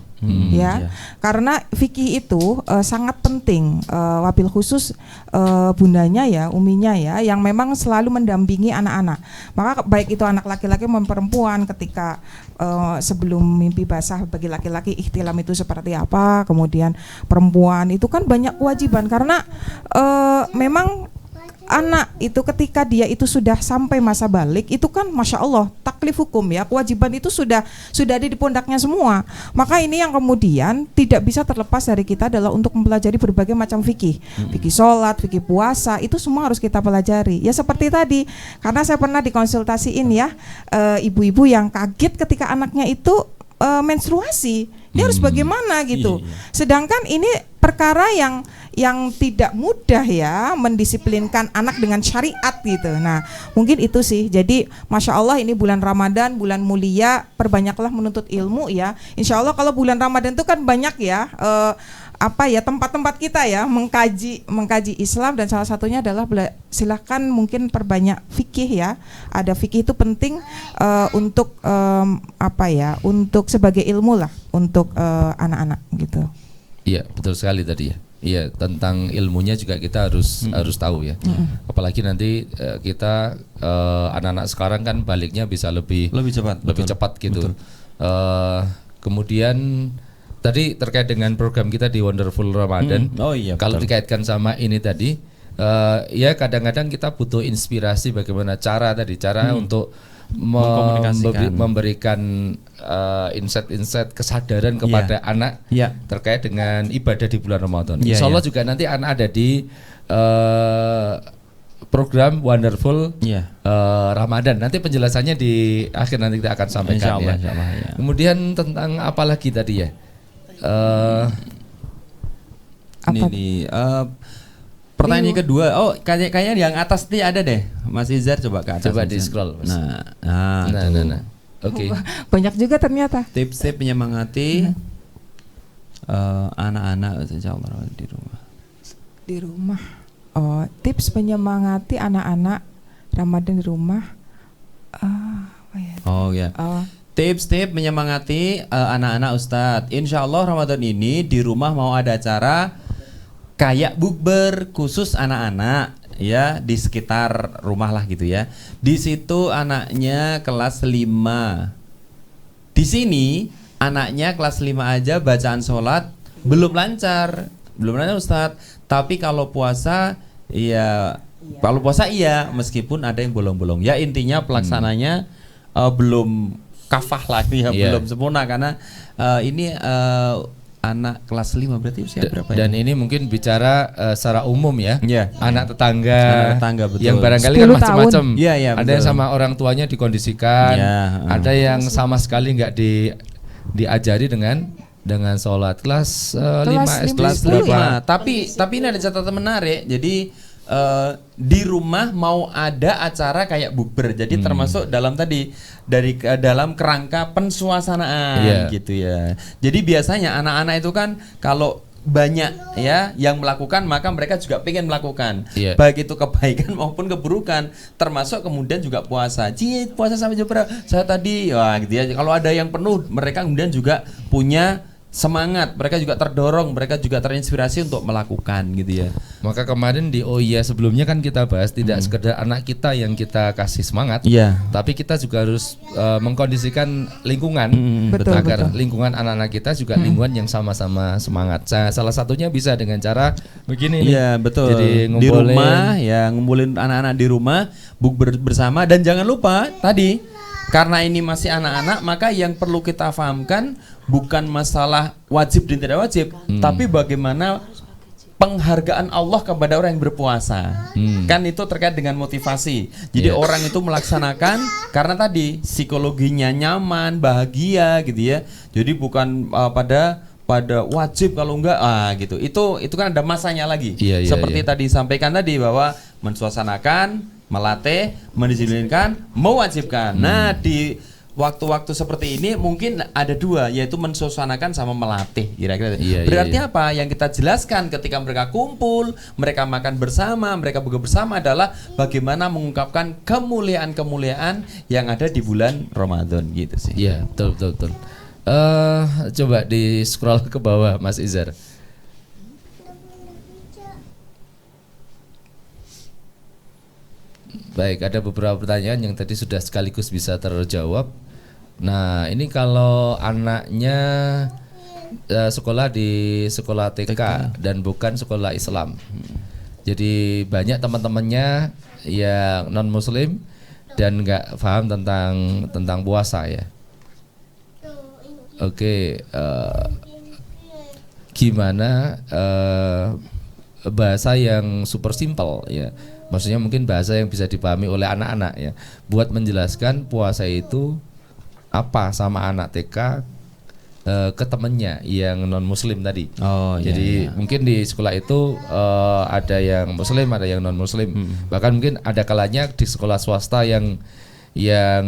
Karena fikih itu sangat penting, wabil khusus bundanya ya, uminya ya, yang memang selalu mendampingi anak-anak. Maka baik itu anak laki-laki maupun perempuan ketika sebelum mimpi basah bagi laki-laki ihtilam itu seperti apa, kemudian perempuan itu kan banyak kewajiban karena memang anak itu ketika dia itu sudah sampai masa balik itu kan masya Allah taklif hukum ya, kewajiban itu sudah ada di pundaknya semua. Maka ini yang kemudian tidak bisa terlepas dari kita adalah untuk mempelajari berbagai macam fikih, fikih sholat, fikih puasa, itu semua harus kita pelajari. Ya seperti tadi, karena saya pernah dikonsultasiin ya ibu-ibu yang kaget ketika anaknya itu menstruasi, dia harus bagaimana gitu. Sedangkan ini perkara yang tidak mudah ya mendisiplinkan anak dengan syariat gitu. Nah mungkin itu sih. Jadi masya Allah ini bulan Ramadan, bulan mulia, perbanyaklah menuntut ilmu ya. Insya Allah kalau bulan Ramadan itu kan banyak ya tempat-tempat kita ya mengkaji Islam dan salah satunya adalah silahkan mungkin perbanyak fikih ya. Ada fikih itu penting untuk untuk sebagai ilmu lah untuk anak-anak gitu. Iya betul sekali tadi ya. Iya tentang ilmunya juga kita harus tahu ya. Apalagi nanti kita anak-anak sekarang kan baliknya bisa lebih cepat gitu. Kemudian tadi terkait dengan program kita di Wonderful Ramadan. Kalau dikaitkan sama ini tadi, ya kadang-kadang kita butuh inspirasi bagaimana cara untuk memberikan insight kesadaran kepada anak terkait dengan ibadah di bulan Ramadan. Insya Allah juga nanti anak ada di program Wonderful Ramadan. Nanti penjelasannya di akhir nanti kita akan sampaikan. Insya Allah, ya. Kemudian tentang apa lagi tadi ya? Pertanyaan kedua, kayaknya yang atas nih ada deh, Mas Izar coba ke atas. Coba di scroll. Mas. Nah. Oke. Banyak juga ternyata. Tips-tips menyemangati anak-anak insyaallah di rumah. Di rumah. Tips menyemangati anak-anak Ramadan di rumah. Tips-tips menyemangati anak-anak Ustadz. Insya Allah Ramadan ini di rumah mau ada acara kayak bukber khusus anak-anak ya di sekitar rumah lah gitu ya. Di situ anaknya kelas 5. Di sini anaknya kelas 5 aja bacaan sholat belum lancar Ustadz. Tapi kalau puasa ya kalau puasa iya, meskipun ada yang bolong-bolong. Ya intinya pelaksananya belum kafah lagi ya, belum sempurna karena ini anak kelas 5 berarti usia berapa ya? Dan ini mungkin bicara secara umum ya. Anak tetangga. Anak tetangga betul. Yang barangkali kan macam-macam. Ada yang sama orang tuanya dikondisikan, ada yang sama sekali nggak diajari dengan sholat kelas 5 SD berapa. Tapi ini ada catatan menarik. Jadi di rumah mau ada acara kayak bukber. Jadi termasuk dalam dalam kerangka pensuasanaan gitu ya. Jadi biasanya anak-anak itu kan kalau banyak ya yang melakukan, maka mereka juga pengen melakukan baik itu kebaikan maupun keburukan, termasuk kemudian juga puasa. Puasa sampai jam berapa? Saya tadi gitu ya. Kalau ada yang penuh, mereka kemudian juga punya semangat, mereka juga terdorong, mereka juga terinspirasi untuk melakukan gitu ya. Maka kemarin di sebelumnya kan kita bahas tidak sekedar anak kita yang kita kasih semangat, tapi kita juga harus mengkondisikan lingkungan agar lingkungan anak-anak kita juga lingkungan yang sama-sama semangat. Salah satunya bisa dengan cara begini nih. Iya betul. Jadi di rumah ya, ngumpulin anak-anak di rumah, bukber bersama, dan jangan lupa tadi. Karena ini masih anak-anak, maka yang perlu kita pahamkan bukan masalah wajib dan tidak wajib, tapi bagaimana penghargaan Allah kepada orang yang berpuasa. Kan itu terkait dengan motivasi. Jadi orang itu melaksanakan karena tadi psikologinya nyaman, bahagia gitu ya. Jadi bukan pada wajib, kalau enggak gitu. Itu kan ada masanya lagi. Seperti tadi sampaikan tadi bahwa mensuasanakan, melatih, mendisiplinkan, mewajibkan. Nah, di waktu-waktu seperti ini mungkin ada dua, yaitu mensuasanakan sama melatih kira-kira. Berarti apa yang kita jelaskan ketika mereka kumpul, mereka makan bersama, mereka buka bersama adalah bagaimana mengungkapkan kemuliaan-kemuliaan yang ada di bulan Ramadan gitu sih. Iya, betul. Coba di scroll ke bawah Mas Izar. Baik, ada beberapa pertanyaan yang tadi sudah sekaligus bisa terjawab. Nah, ini kalau anaknya sekolah di sekolah TK dan bukan sekolah Islam. Jadi banyak teman-temannya yang non Muslim dan nggak paham tentang puasa ya. Oke, gimana bahasa yang super simple ya? Maksudnya mungkin bahasa yang bisa dipahami oleh anak-anak ya, buat menjelaskan puasa itu apa sama anak TK ke temennya yang non Muslim tadi. Jadi mungkin di sekolah itu ada yang Muslim, ada yang non Muslim. Bahkan mungkin ada kalanya di sekolah swasta yang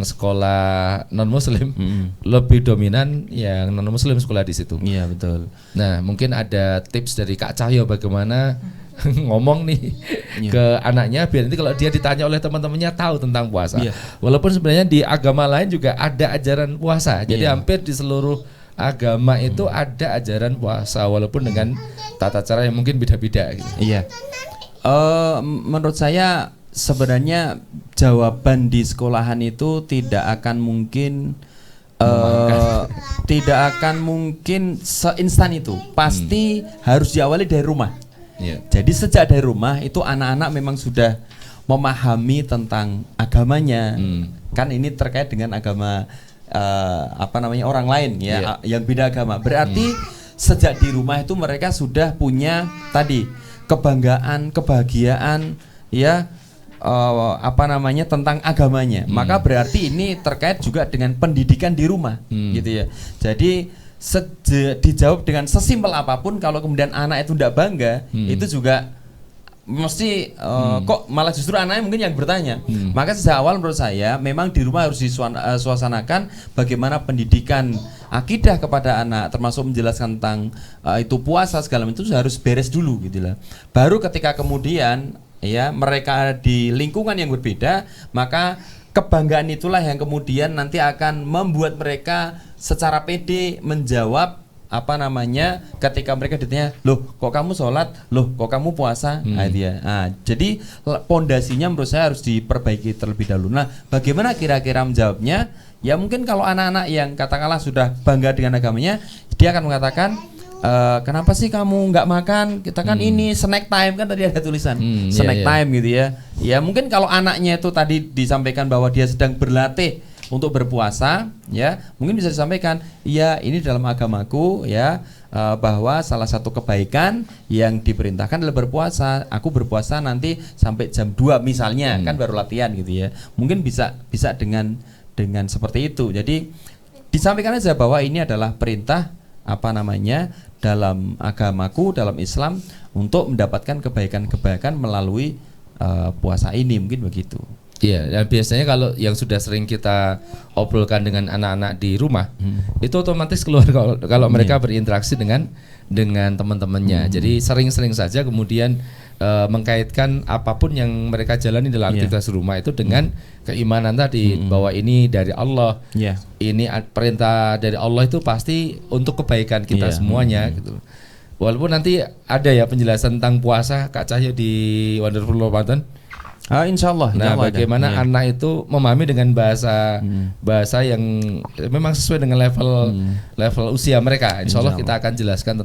sekolah non Muslim lebih dominan yang non Muslim sekolah di situ. Iya betul. Nah mungkin ada tips dari Kak Cahyo bagaimana ngomong nih ke anaknya biar nanti kalau dia ditanya oleh teman-temannya tahu tentang puasa. Walaupun sebenarnya di agama lain juga ada ajaran puasa. Jadi hampir di seluruh agama itu ada ajaran puasa walaupun dengan tata cara yang mungkin beda-beda gitu. Menurut saya sebenarnya jawaban di sekolahan itu tidak akan mungkin seinstan itu. Pasti harus diawali dari rumah. Jadi sejak dari rumah itu anak-anak memang sudah memahami tentang agamanya. Kan ini terkait dengan agama orang lain ya, yang beda agama. Berarti sejak di rumah itu mereka sudah punya tadi kebanggaan, kebahagiaan ya tentang agamanya. Maka berarti ini terkait juga dengan pendidikan di rumah gitu ya. Jadi dijawab dengan sesimpel apapun, kalau kemudian anak itu tidak bangga, itu juga mesti kok malah justru anaknya mungkin yang bertanya. Maka sejak awal menurut saya memang di rumah harus disuasanakan bagaimana pendidikan akidah kepada anak, termasuk menjelaskan tentang itu puasa segala macam itu harus beres dulu gitu lah. Baru ketika kemudian ya mereka di lingkungan yang berbeda, maka kebanggaan itulah yang kemudian nanti akan membuat mereka secara pede menjawab apa namanya, ketika mereka ditanya, loh kok kamu sholat, loh kok kamu puasa, jadi pondasinya menurut saya harus diperbaiki terlebih dahulu. Nah, bagaimana kira-kira menjawabnya? Ya mungkin kalau anak-anak yang katakanlah sudah bangga dengan agamanya, dia akan mengatakan, kenapa sih kamu nggak makan? Kita kan ini snack time, kan tadi ada tulisan snack time gitu ya. Ya mungkin kalau anaknya itu tadi disampaikan bahwa dia sedang berlatih untuk berpuasa, ya mungkin bisa disampaikan, ya ini dalam agamaku ya, bahwa salah satu kebaikan yang diperintahkan adalah berpuasa. Aku berpuasa nanti sampai jam 2 misalnya, kan baru latihan gitu ya. Mungkin bisa dengan seperti itu. Jadi disampaikan aja bahwa ini adalah perintah apa namanya dalam agamaku, dalam Islam, untuk mendapatkan kebaikan-kebaikan melalui puasa ini, mungkin begitu. Iya, dan biasanya kalau yang sudah sering kita obrolkan dengan anak-anak di rumah, itu otomatis keluar kalau mereka berinteraksi dengan teman-temannya. Jadi sering-sering saja kemudian mengkaitkan apapun yang mereka jalani dalam aktivitas rumah itu dengan keimanan tadi, bahwa ini dari Allah, ini perintah dari Allah, itu pasti untuk kebaikan kita semuanya gitu. Walaupun nanti ada ya penjelasan tentang puasa Kak Cahyo di Wonderful Ramadan. Insya Allah. Nah, bagaimana anak itu memahami dengan bahasa yang memang sesuai dengan level usia mereka. Insya Allah kita akan jelaskan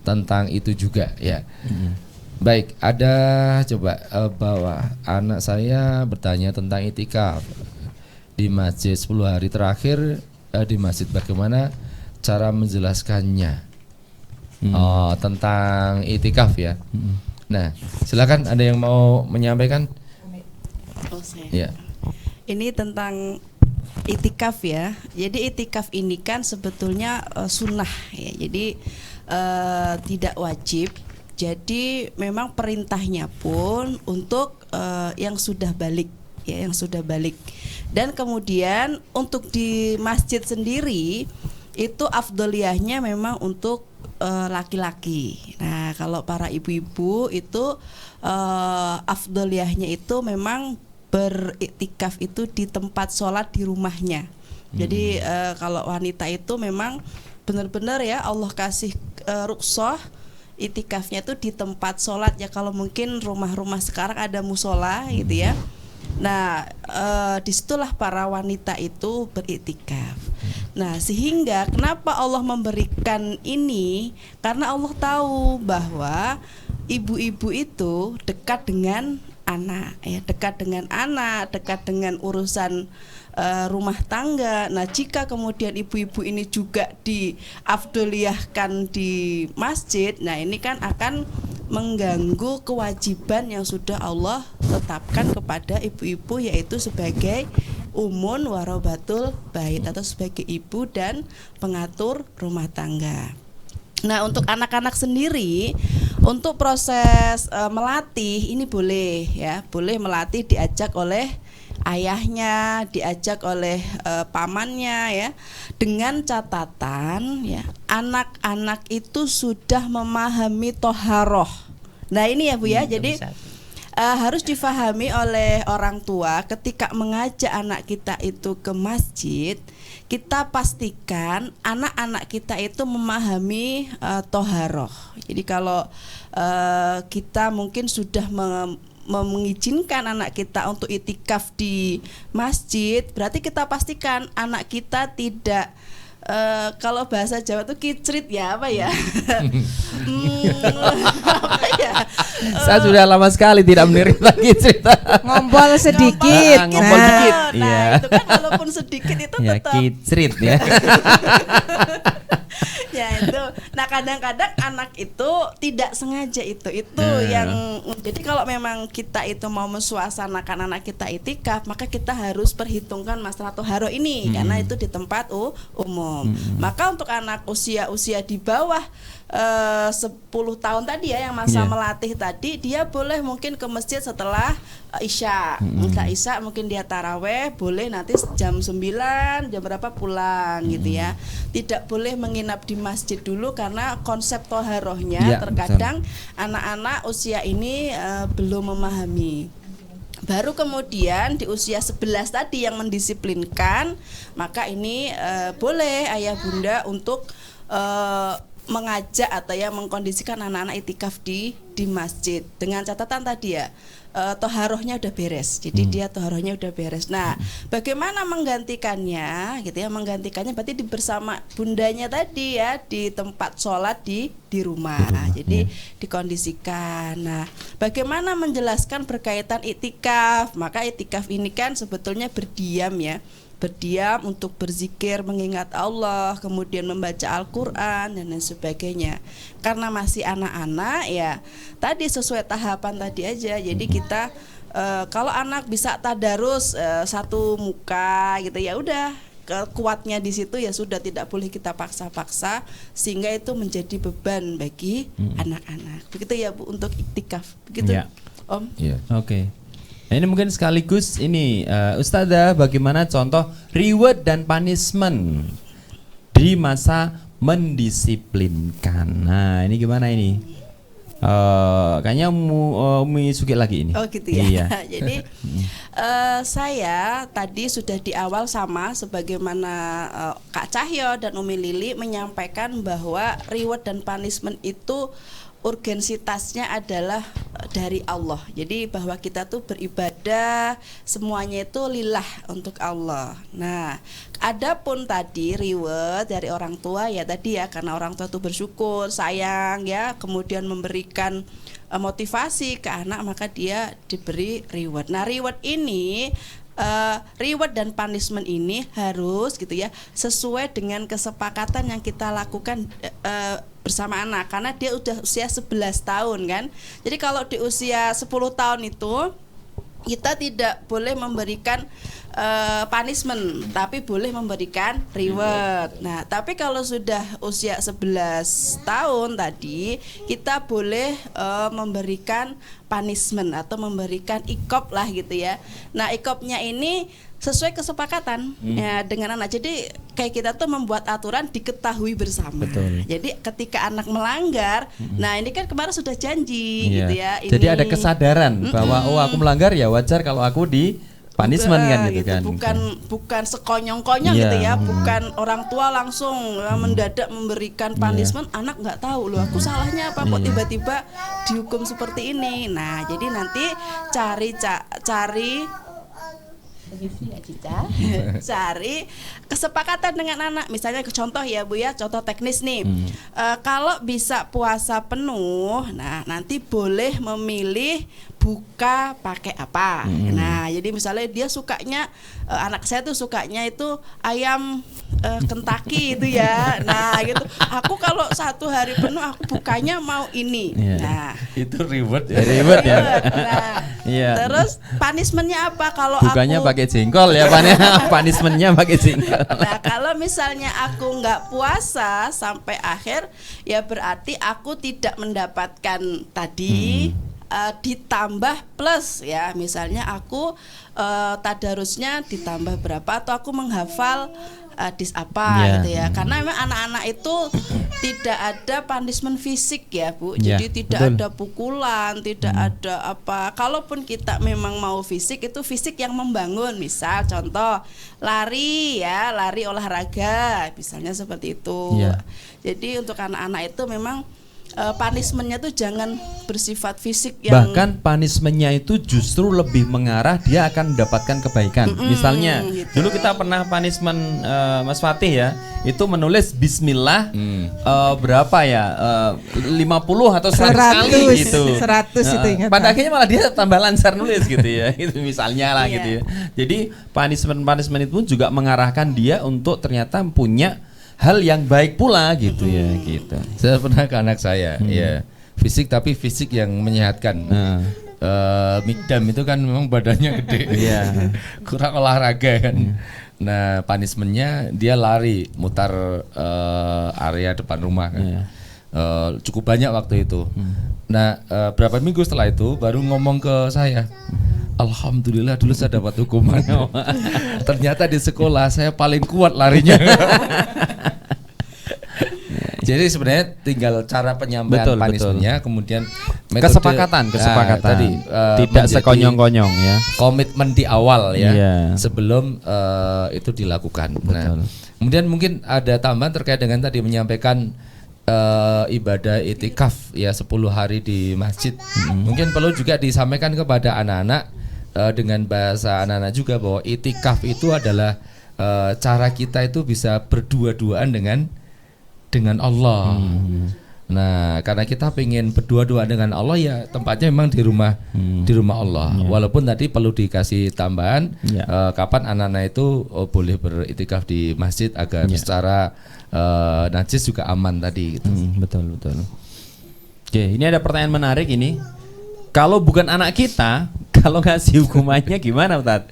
tentang itu juga ya. Baik, ada coba bahwa anak saya bertanya tentang itikaf di masjid 10 hari terakhir di masjid, bagaimana cara menjelaskannya? Tentang itikaf ya. Nah, silakan, ada yang mau menyampaikan? Ya. Ini tentang itikaf ya. Jadi itikaf ini kan sebetulnya sunnah ya. Jadi tidak wajib. Jadi memang perintahnya pun untuk yang sudah balik ya, yang sudah balik. Dan kemudian untuk di masjid sendiri itu afdoliyahnya memang untuk laki-laki. Nah, kalau para ibu-ibu itu afdoliyahnya itu memang beriktikaf itu di tempat sholat di rumahnya. Jadi kalau wanita itu memang benar-benar ya Allah kasih rukhsah itikafnya itu di tempat sholat ya. Kalau mungkin rumah-rumah sekarang ada musola gitu ya. Nah, disitulah para wanita itu beriktikaf. Nah, sehingga kenapa Allah memberikan ini? Karena Allah tahu bahwa ibu-ibu itu dekat dengan anak, ya, dekat dengan anak, dekat dengan urusan rumah tangga. Nah, jika kemudian ibu-ibu ini juga diafdoliyahkan di masjid, nah ini kan akan mengganggu kewajiban yang sudah Allah tetapkan kepada ibu-ibu, yaitu sebagai umun warobatul bait atau sebagai ibu dan pengatur rumah tangga. Nah, untuk anak-anak sendiri, untuk proses melatih ini boleh ya, boleh melatih diajak oleh ayahnya, diajak oleh pamannya ya, dengan catatan ya anak-anak itu sudah memahami toharoh. Nah ini ya Bu ya, jadi harus difahami oleh orang tua ketika mengajak anak kita itu ke masjid, kita pastikan anak-anak kita itu memahami toharoh. Jadi kalau kita mungkin sudah mengizinkan anak kita untuk itikaf di masjid, berarti kita pastikan anak kita tidak kalau bahasa Jawa tuh kicrit ya, apa ya? Apa ya? Saya sudah lama sekali tidak menerima kicrit. Ngompol sedikit. Ngompol dikit. Nah, itu kan walaupun sedikit itu ya, tetap kicrit ya. ya itu. Nah, kadang-kadang anak itu tidak sengaja itu yang jadi kalau memang kita itu mau mensuasanakan anak kita itikaf, maka kita harus perhitungkan masalah toharo ini karena itu di tempat umum. Maka untuk anak usia di bawah 10 tahun tadi ya, yang masa melatih tadi, dia boleh mungkin ke masjid setelah Isya. Setelah Isya mungkin dia taraweh, boleh nanti jam 9 jam berapa pulang gitu ya. Tidak boleh menginap di masjid dulu karena konsep toharohnya terkadang anak-anak usia ini belum memahami. Baru kemudian di usia 11 tadi yang mendisiplinkan, maka ini boleh ayah bunda untuk mengajak atau ya mengkondisikan anak-anak itikaf di masjid dengan catatan tadi ya toharohnya udah beres. Jadi dia toharohnya udah beres. Nah, bagaimana menggantikannya gitu ya? Menggantikannya berarti bersama bundanya tadi ya di tempat sholat di rumah. Jadi dikondisikan. Nah, bagaimana menjelaskan berkaitan iktikaf? Maka iktikaf ini kan sebetulnya berdiam ya. Berdiam untuk berzikir, mengingat Allah, kemudian membaca Al-Quran dan lain sebagainya. Karena masih anak-anak ya, tadi sesuai tahapan tadi aja. Jadi kita kalau anak bisa tadarus satu muka gitu ya udah, kuatnya di situ ya sudah, tidak boleh kita paksa-paksa sehingga itu menjadi beban bagi anak-anak. Begitu ya Bu untuk iktikaf. Begitu Ya. Om. Iya. Oke. Nah, ini mungkin sekaligus ini Ustazah, bagaimana contoh reward dan punishment di masa mendisiplinkan. Nah, ini gimana ini? Kayaknya Umi Suki lagi ini. Oh gitu ya. Iya. Jadi saya tadi sudah di awal sama sebagaimana Kak Cahyo dan Umi Lili menyampaikan bahwa reward dan punishment itu urgensitasnya adalah dari Allah. Jadi bahwa kita tuh beribadah semuanya itu lillah untuk Allah. Nah, adapun tadi reward dari orang tua ya tadi ya, karena orang tua tuh bersyukur, sayang ya, kemudian memberikan motivasi ke anak, maka dia diberi reward. Nah, reward ini reward dan punishment ini harus gitu ya sesuai dengan kesepakatan yang kita lakukan bersama anak, karena dia udah usia 11 tahun kan. Jadi kalau di usia 10 tahun itu kita tidak boleh memberikan punishment, tapi boleh memberikan reward. Nah, tapi kalau sudah usia 11 tahun tadi, kita boleh memberikan punishment atau memberikan ikop lah gitu ya. Nah, ikopnya ini sesuai kesepakatan ya dengan anak. Jadi kayak kita tuh membuat aturan diketahui bersama. Betul. Jadi ketika anak melanggar, nah ini kan kemarin sudah janji Iya. gitu ya. Jadi ada kesadaran bahwa oh aku melanggar ya wajar kalau aku di punishment kan gitu kan. Bukan sekonyong-konyong Iya. gitu ya, bukan orang tua langsung mendadak memberikan punishment, anak nggak tahu loh aku salahnya apa kok tiba-tiba dihukum seperti ini. Nah, jadi nanti cari cari kesepakatan dengan anak. Misalnya contoh ya Bu ya, contoh teknis nih. Kalau bisa puasa penuh, nah nanti boleh memilih buka pakai apa. Nah, jadi misalnya dia sukanya anak saya tuh sukanya itu ayam Kentucky itu ya. Nah, gitu. Aku kalau satu hari penuh aku bukanya mau ini. Iya. Nah, Itu reward ya. Reward ya. Nah, Iya. terus punishmentnya apa kalau Bukannya aku pakai jengkol ya, punishmentnya pakai jengkol. Nah, kalau misalnya aku nggak puasa sampai akhir, ya berarti aku tidak mendapatkan tadi ditambah plus ya. Misalnya aku tadarusnya ditambah berapa, atau aku menghafal hadis apa gitu ya. Karena memang anak-anak itu tidak ada punishment fisik ya Bu. Jadi tidak betul. ada pukulan, tidak ada apa. Kalaupun kita memang mau fisik, itu fisik yang membangun. Misal contoh lari ya, lari olahraga misalnya seperti itu. Iya. Jadi untuk anak-anak itu memang punishmentnya tuh jangan bersifat fisik yang Bahkan punishmentnya itu justru lebih mengarah dia akan mendapatkan kebaikan. Misalnya gitu. dulu kita pernah punishment Mas Fatih ya, itu menulis Bismillah berapa ya 50 atau 100 kali 100, gitu. 100 itu ingat. Pada akhirnya malah dia tambah lancar nulis gitu ya, itu misalnya lah Iya. gitu ya. Jadi punishment itu pun juga mengarahkan dia untuk ternyata punya hal yang baik pula gitu ya gitu. Saya pernah ke anak saya, ya fisik, tapi fisik yang menyehatkan. Mikdam itu kan memang badannya gede, Iya. kurang olahraga kan. Nah, punishmentnya dia lari mutar area depan rumah kan. Cukup banyak waktu itu. Nah, berapa minggu setelah itu baru ngomong ke saya, alhamdulillah dulu saya dapat hukuman. Ternyata di sekolah saya paling kuat larinya. Jadi sebenarnya tinggal cara penyampaian Betul, punishmentnya, kemudian metode, Kesepakatan tadi, tidak menjadi sekonyong-konyong ya. komitmen di awal ya, Iya. sebelum itu dilakukan. Nah, Kemudian mungkin ada tambahan terkait dengan tadi menyampaikan ibadah itikaf ya 10 hari di masjid. Mungkin perlu juga disampaikan kepada anak-anak dengan bahasa anak-anak juga bahwa itikaf itu adalah cara kita itu bisa berdua-duaan dengan Allah. Nah, karena kita pengen berdua-duaan dengan Allah ya tempatnya memang di rumah Allah. Walaupun tadi perlu dikasih tambahan kapan anak-anak itu boleh beritikaf di masjid agar secara najis juga aman tadi gitu. Betul. Oke, ini ada pertanyaan menarik ini. Kalau bukan anak kita, kalau ngasih hukumannya gimana Ustaz?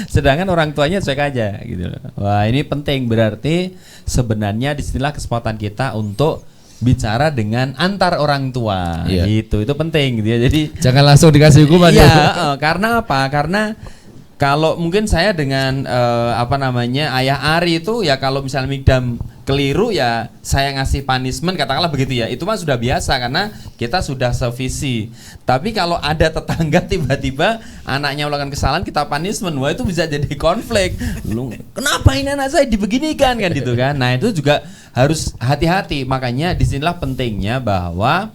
Sedangkan orang tuanya cuek aja gitu. Wah, ini penting, berarti sebenarnya disinilah kesempatan kita untuk bicara dengan antar orang tua. Itu penting gitu ya. Jadi jangan langsung dikasih hukuman ya. Karena apa? Karena kalau mungkin saya dengan Ayah Ari itu ya, kalau misalnya Mikdam keliru ya saya ngasih punishment, katakanlah begitu ya, itu mah sudah biasa karena kita sudah sevisi. Tapi kalau ada tetangga tiba-tiba anaknya melakukan kesalahan kita punishment, wah itu bisa jadi konflik. Lu kenapa ini anak saya dibeginikan kan gitu kan. Nah itu juga harus hati-hati. Makanya disinilah pentingnya bahwa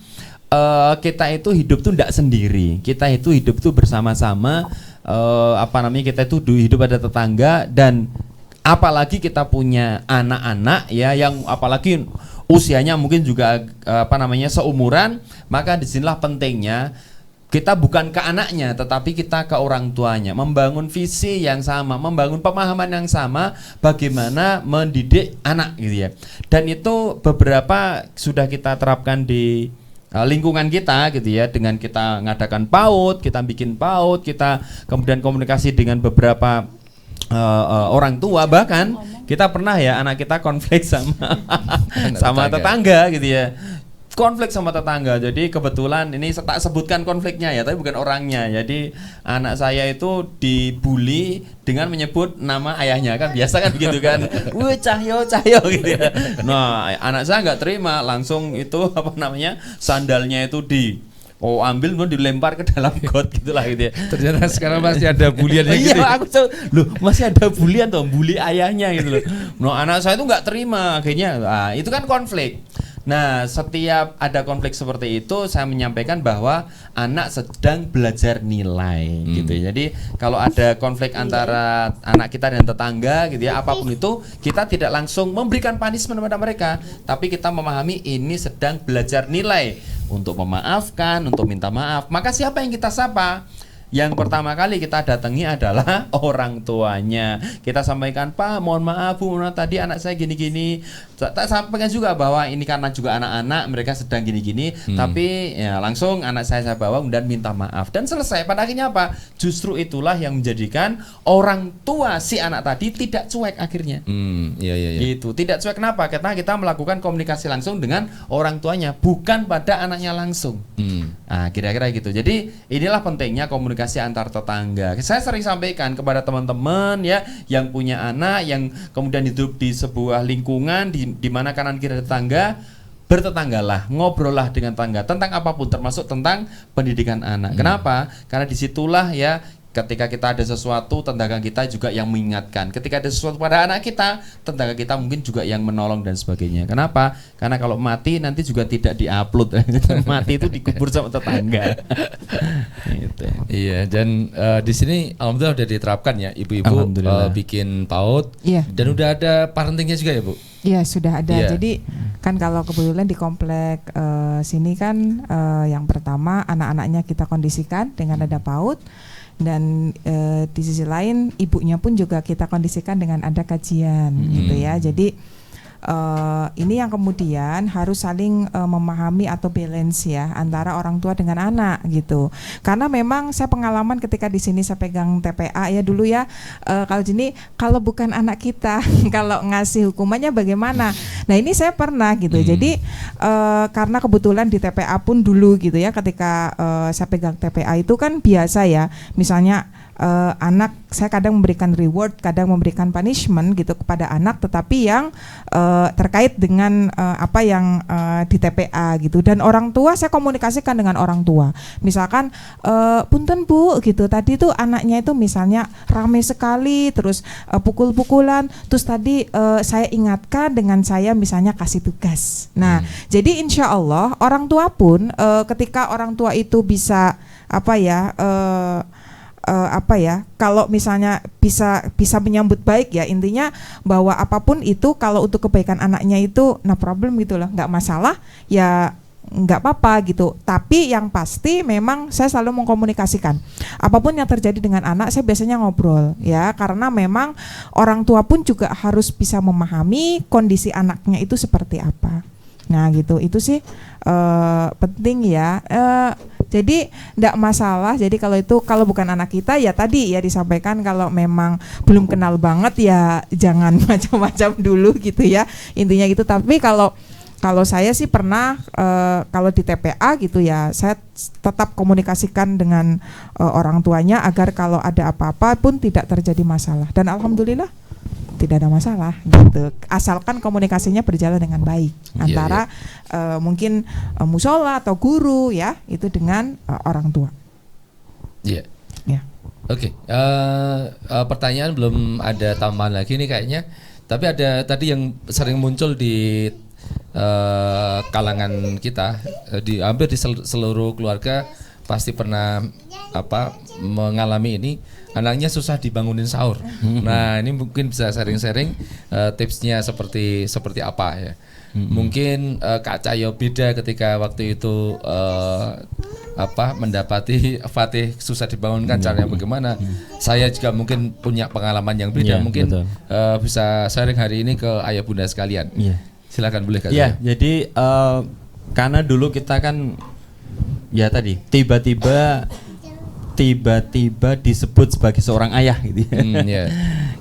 kita itu hidup tuh tidak sendiri. Kita itu hidup tuh bersama-sama. Kita itu hidup ada tetangga, dan apalagi kita punya anak-anak ya yang apalagi usianya mungkin juga seumuran, maka disinilah pentingnya kita bukan ke anaknya tetapi kita ke orang tuanya, membangun visi yang sama, membangun pemahaman yang sama bagaimana mendidik anak gitu ya. Dan itu beberapa sudah kita terapkan di lingkungan kita gitu ya, dengan kita ngadakan PAUD, kita bikin PAUD, kita kemudian komunikasi dengan beberapa orang tua, bahkan kita pernah ya anak kita konflik sama tetangga gitu ya. Konflik sama tetangga. Jadi kebetulan ini tak sebutkan konfliknya ya, tapi bukan orangnya. Jadi anak saya itu dibully dengan menyebut nama ayahnya, kan biasa kan begitu kan. Cahyo gitu ya. Nah, anak saya nggak terima, langsung itu sandalnya itu ambil kemudian dilempar ke dalam got gitulah gitu ya. Ternyata sekarang masih ada bulian gitu. Iya, aku tahu. Loh, masih ada bulian tuh, bully ayahnya gitu loh. Nah, anak saya itu nggak terima akhirnya. Nah, itu kan konflik. Nah, setiap ada konflik seperti itu saya menyampaikan bahwa anak sedang belajar nilai gitu ya. Jadi kalau ada konflik antara anak kita dan tetangga gitu ya, apapun itu kita tidak langsung memberikan punishment kepada mereka, tapi kita memahami ini sedang belajar nilai untuk memaafkan, untuk minta maaf. Maka siapa yang kita sapa? Yang pertama kali kita datangi adalah orang tuanya. Kita sampaikan, Pak, mohon maaf Bu, tadi anak saya gini-gini. Tak sampaikan juga bahwa ini karena juga anak-anak mereka sedang gini-gini. Tapi ya langsung anak saya bawa dan minta maaf. Dan selesai. Pada akhirnya apa? Justru itulah yang menjadikan orang tua si anak tadi tidak cuek akhirnya. Iya. Gitu. Tidak cuek kenapa? Karena kita melakukan komunikasi langsung dengan orang tuanya, bukan pada anaknya langsung. Nah, kira-kira gitu. Jadi inilah pentingnya komunikasi antar tetangga. Saya sering sampaikan kepada teman-teman ya yang punya anak yang kemudian hidup di sebuah lingkungan di mana kanan kiri tetangga, bertetanggalah, ngobrollah dengan tetangga tentang apapun termasuk tentang pendidikan anak. Kenapa? Karena disitulah ya ketika kita ada sesuatu, tetangga kita juga yang mengingatkan. Ketika ada sesuatu pada anak kita, tetangga kita mungkin juga yang menolong dan sebagainya. Kenapa? Karena kalau mati nanti juga tidak diupload. Mati itu dikubur sama tetangga. Gitu. Iya, dan di sini alhamdulillah udah diterapkan ya ibu-ibu bikin PAUD. Dan udah ada parentingnya juga ya Bu? Iya, sudah ada. Jadi kan kalau kebetulan di komplek sini kan yang pertama anak-anaknya kita kondisikan dengan ada PAUD. Dan di sisi lain ibunya pun juga kita kondisikan dengan ada kajian gitu ya. Jadi ini yang kemudian harus saling memahami atau balance ya antara orang tua dengan anak gitu. Karena memang saya pengalaman ketika di sini saya pegang TPA ya dulu ya, kalau bukan anak kita kalau ngasih hukumannya bagaimana? Nah ini saya pernah gitu. Jadi karena kebetulan di TPA pun dulu gitu ya, ketika saya pegang TPA itu kan biasa ya, misalnya anak, saya kadang memberikan reward, kadang memberikan punishment gitu kepada anak, tetapi yang terkait dengan apa yang di TPA gitu. Dan orang tua saya komunikasikan dengan orang tua. Misalkan punten Bu gitu, tadi tuh anaknya itu misalnya rame sekali, terus pukul-pukulan, terus tadi saya ingatkan dengan saya misalnya kasih tugas. Nah, jadi insya Allah orang tua pun ketika orang tua itu bisa kalau misalnya bisa menyambut baik ya, intinya bahwa apapun itu kalau untuk kebaikan anaknya itu no problem gitu loh, nggak masalah ya, nggak apa-apa gitu. Tapi yang pasti memang saya selalu mengkomunikasikan apapun yang terjadi dengan anak, saya biasanya ngobrol ya, karena memang orang tua pun juga harus bisa memahami kondisi anaknya itu seperti apa. Nah gitu, itu sih penting ya. Jadi tidak masalah. Jadi kalau bukan anak kita ya tadi ya disampaikan, kalau memang belum kenal banget ya jangan macam-macam dulu gitu ya, intinya gitu. Tapi kalau saya sih pernah kalau di TPA gitu ya, saya tetap komunikasikan dengan orang tuanya agar kalau ada apa-apa pun tidak terjadi masalah. Dan alhamdulillah tidak ada masalah gitu, asalkan komunikasinya berjalan dengan baik antara mungkin musola atau guru ya, itu dengan orang tua. Iya. Ya. Oke. Pertanyaan belum ada tambahan lagi nih kayaknya, tapi ada tadi yang sering muncul di kalangan kita, di hampir di seluruh keluarga pasti pernah mengalami ini, anaknya susah dibangunin sahur. Nah, ini mungkin bisa sharing-sharing tipsnya seperti apa ya. Mungkin Kak Cahyo beda ketika waktu itu mendapati Fatih susah dibangunkan, caranya bagaimana. Saya juga mungkin punya pengalaman yang beda. Mungkin bisa sharing hari ini ke ayah bunda sekalian. Silakan, boleh Kak. Iya, jadi karena dulu kita kan ya tadi tiba-tiba disebut sebagai seorang ayah gitu ya.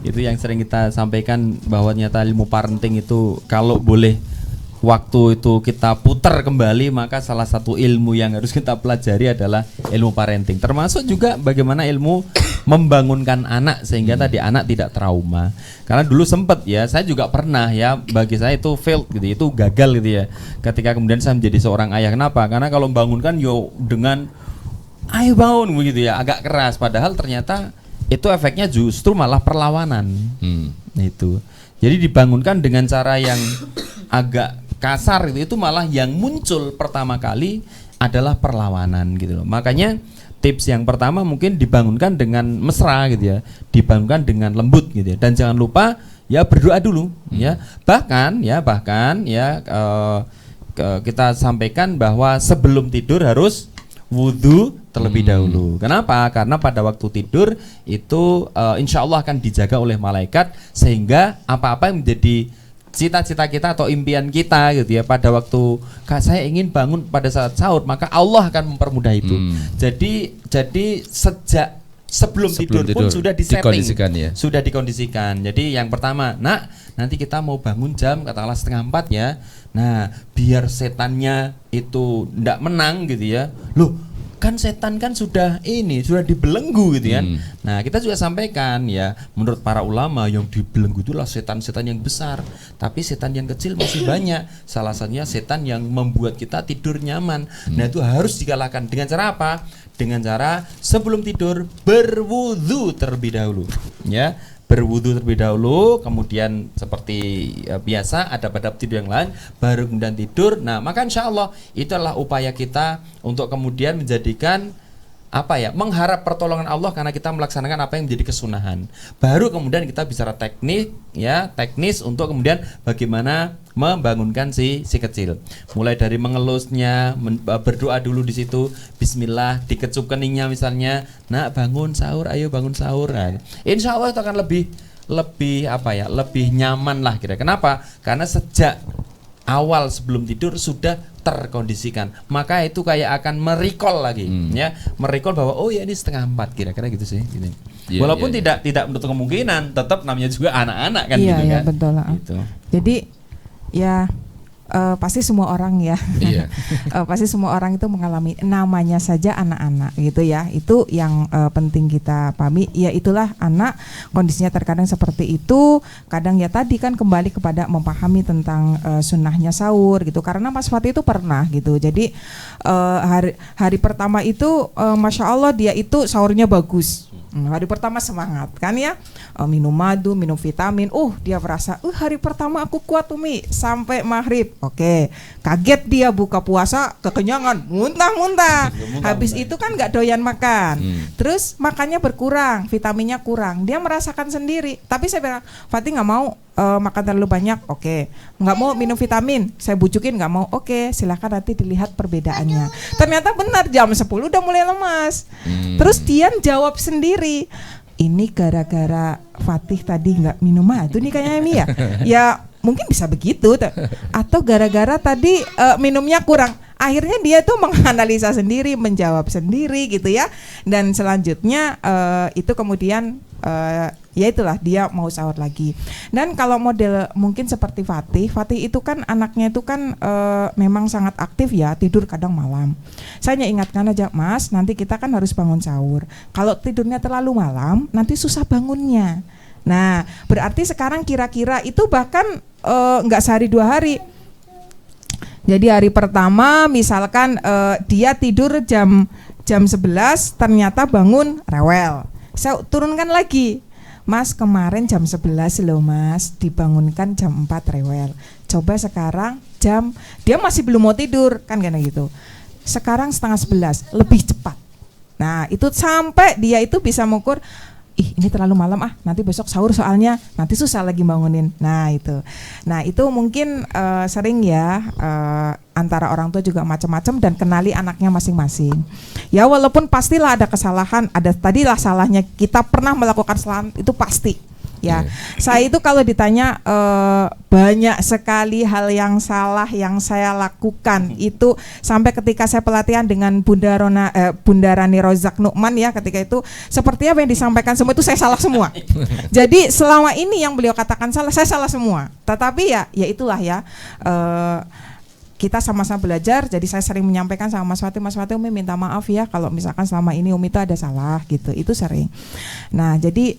Itu yang sering kita sampaikan, bahwa nyata ilmu parenting itu kalau boleh waktu itu kita putar kembali, maka salah satu ilmu yang harus kita pelajari adalah ilmu parenting, termasuk juga bagaimana ilmu membangunkan anak sehingga tadi anak tidak trauma. Karena dulu sempet ya, saya juga pernah ya, bagi saya itu failed gitu, itu gagal gitu ya, ketika kemudian saya menjadi seorang ayah. Kenapa? Karena kalau membangunkan dengan ayo bangun begitu ya, agak keras, padahal ternyata itu efeknya justru malah perlawanan. Itu. Jadi dibangunkan dengan cara yang agak kasar itu malah yang muncul pertama kali adalah perlawanan gitu loh. Makanya tips yang pertama mungkin dibangunkan dengan mesra gitu ya, dibangunkan dengan lembut gitu ya, dan jangan lupa ya berdoa dulu ya. Bahkan kita sampaikan bahwa sebelum tidur harus wudhu terlebih dahulu. Kenapa? Karena pada waktu tidur itu insya Allah akan dijaga oleh malaikat, sehingga apa-apa yang menjadi cita-cita kita atau impian kita gitu ya, pada waktu saya ingin bangun pada saat sahur, maka Allah akan mempermudah itu. Jadi sejak sebelum tidur pun sudah disetting, sudah dikondisikan. Jadi yang pertama, nanti kita mau bangun jam katakanlah 3:30 ya. Nah, biar setannya itu ndak menang gitu ya. Loh, kan setan kan sudah dibelenggu gitu kan. Nah, kita juga sampaikan ya, menurut para ulama yang dibelenggu itulah setan-setan yang besar, tapi setan yang kecil masih banyak. Salah satunya setan yang membuat kita tidur nyaman. Nah, itu harus dikalahkan dengan cara apa? Dengan cara sebelum tidur berwudu terlebih dahulu ya. Berwudu terlebih dahulu, kemudian seperti biasa adab-adab tidur yang lain, baru kemudian tidur. Nah, maka insya Allah itulah upaya kita untuk kemudian menjadikan mengharap pertolongan Allah, karena kita melaksanakan apa yang menjadi kesunahan. Baru kemudian kita bicara teknis untuk kemudian bagaimana membangunkan si kecil. Mulai dari mengelusnya, berdoa dulu di situ, bismillah, dikecup keningnya misalnya, bangun sahur, ayo bangun sahur. Nah, insya Allah itu akan lebih nyaman lah kira. Kenapa? Karena sejak awal sebelum tidur sudah terkondisikan, maka itu kayak akan merecall lagi ya, merecall bahwa oh ya ini 3:30 kira-kira gitu sih gitu. Walaupun tidak menutup kemungkinan, tetap namanya juga anak-anak kan gitu kan. Betul. Gitu. Jadi ya pasti semua orang ya. Iya. Pasti semua orang itu mengalami, namanya saja anak-anak gitu ya. Itu yang penting kita pahami. Ya itulah anak, kondisinya terkadang seperti itu. Kadang ya tadi kan kembali kepada memahami tentang sunnahnya sahur gitu. Karena Mas Fatih itu pernah gitu. Jadi hari pertama itu Masya Allah dia itu sahurnya bagus. Hari pertama semangat kan ya, minum madu, minum vitamin. Dia merasa, hari pertama aku kuat Umi sampai maghrib. Oke, kaget dia buka puasa kekenyangan, muntah-muntah. Habis itu kan nggak doyan makan. Terus makannya berkurang, vitaminnya kurang. Dia merasakan sendiri. Tapi saya bilang, Fatih nggak mau makan terlalu banyak. Oke, nggak mau minum vitamin. Saya bujukin nggak mau. Oke, silakan nanti dilihat perbedaannya. Ternyata benar jam 10 udah mulai lemas. Terus Dian jawab sendiri, ini gara-gara Fatih tadi nggak minum madu nih kayaknya Mi ya. Ya mungkin bisa begitu. Atau gara-gara tadi minumnya kurang. Akhirnya dia tuh menganalisa sendiri, menjawab sendiri gitu ya. Dan selanjutnya itu kemudian ya itulah dia mau sahur lagi. Dan kalau model mungkin seperti Fatih itu kan anaknya itu kan memang sangat aktif ya, tidur kadang malam. Saya hanya ingatkan aja, Mas, nanti kita kan harus bangun sahur. Kalau tidurnya terlalu malam, nanti susah bangunnya. Nah, berarti sekarang kira-kira itu bahkan nggak sehari 2 hari. Jadi hari pertama misalkan dia tidur jam 11, ternyata bangun rewel. Saya turunkan lagi, Mas kemarin jam 11 loh Mas, dibangunkan jam 4 rewel. Coba sekarang dia masih belum mau tidur kan karena gitu. Sekarang setengah 11, lebih cepat. Nah itu sampai dia itu bisa mengukur, ini terlalu malam nanti besok sahur soalnya nanti susah lagi bangunin. Nah itu mungkin sering ya antara orang tua juga macam-macam dan kenali anaknya masing-masing. Ya walaupun pastilah ada kesalahan, ada tadilah salahnya, kita pernah melakukan kesalahan itu pasti. Ya, saya itu kalau ditanya banyak sekali hal yang salah yang saya lakukan itu sampai ketika saya pelatihan dengan Bunda Rani Rozak Nukman ya, ketika itu seperti apa yang disampaikan semua itu saya salah semua. Jadi selama ini yang beliau katakan salah, saya salah semua. Tetapi ya itulah ya. Kita sama-sama belajar, jadi saya sering menyampaikan sama Mas Fatih Umi minta maaf ya kalau misalkan selama ini Umi itu ada salah gitu, itu sering. Nah jadi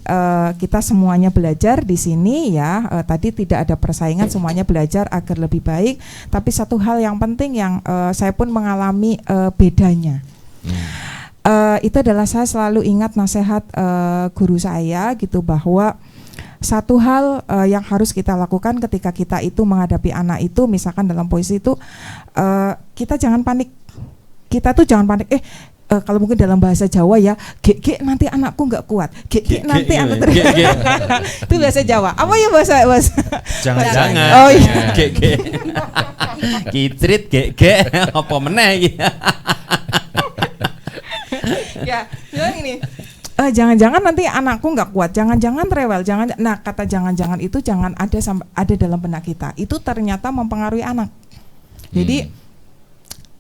kita semuanya belajar di sini ya, tadi tidak ada persaingan, semuanya belajar agar lebih baik. Tapi satu hal yang penting yang saya pun mengalami bedanya, itu adalah saya selalu ingat nasihat guru saya gitu, bahwa satu hal yang harus kita lakukan ketika kita itu menghadapi anak itu, misalkan dalam posisi itu kita jangan panik. Kita tuh jangan panik. Kalau mungkin dalam bahasa Jawa ya, ge nanti anakku nggak kuat. Ge nanti anak itu bahasa Jawa. Apa ya bahasa? Jangan-jangan. Oh iya. Ge. Kitrit ge apa meneh iki. Ya, ini. Jangan-jangan nanti anakku nggak kuat, jangan-jangan rewel, nah kata jangan-jangan itu jangan ada dalam benak kita. Itu ternyata mempengaruhi anak. Jadi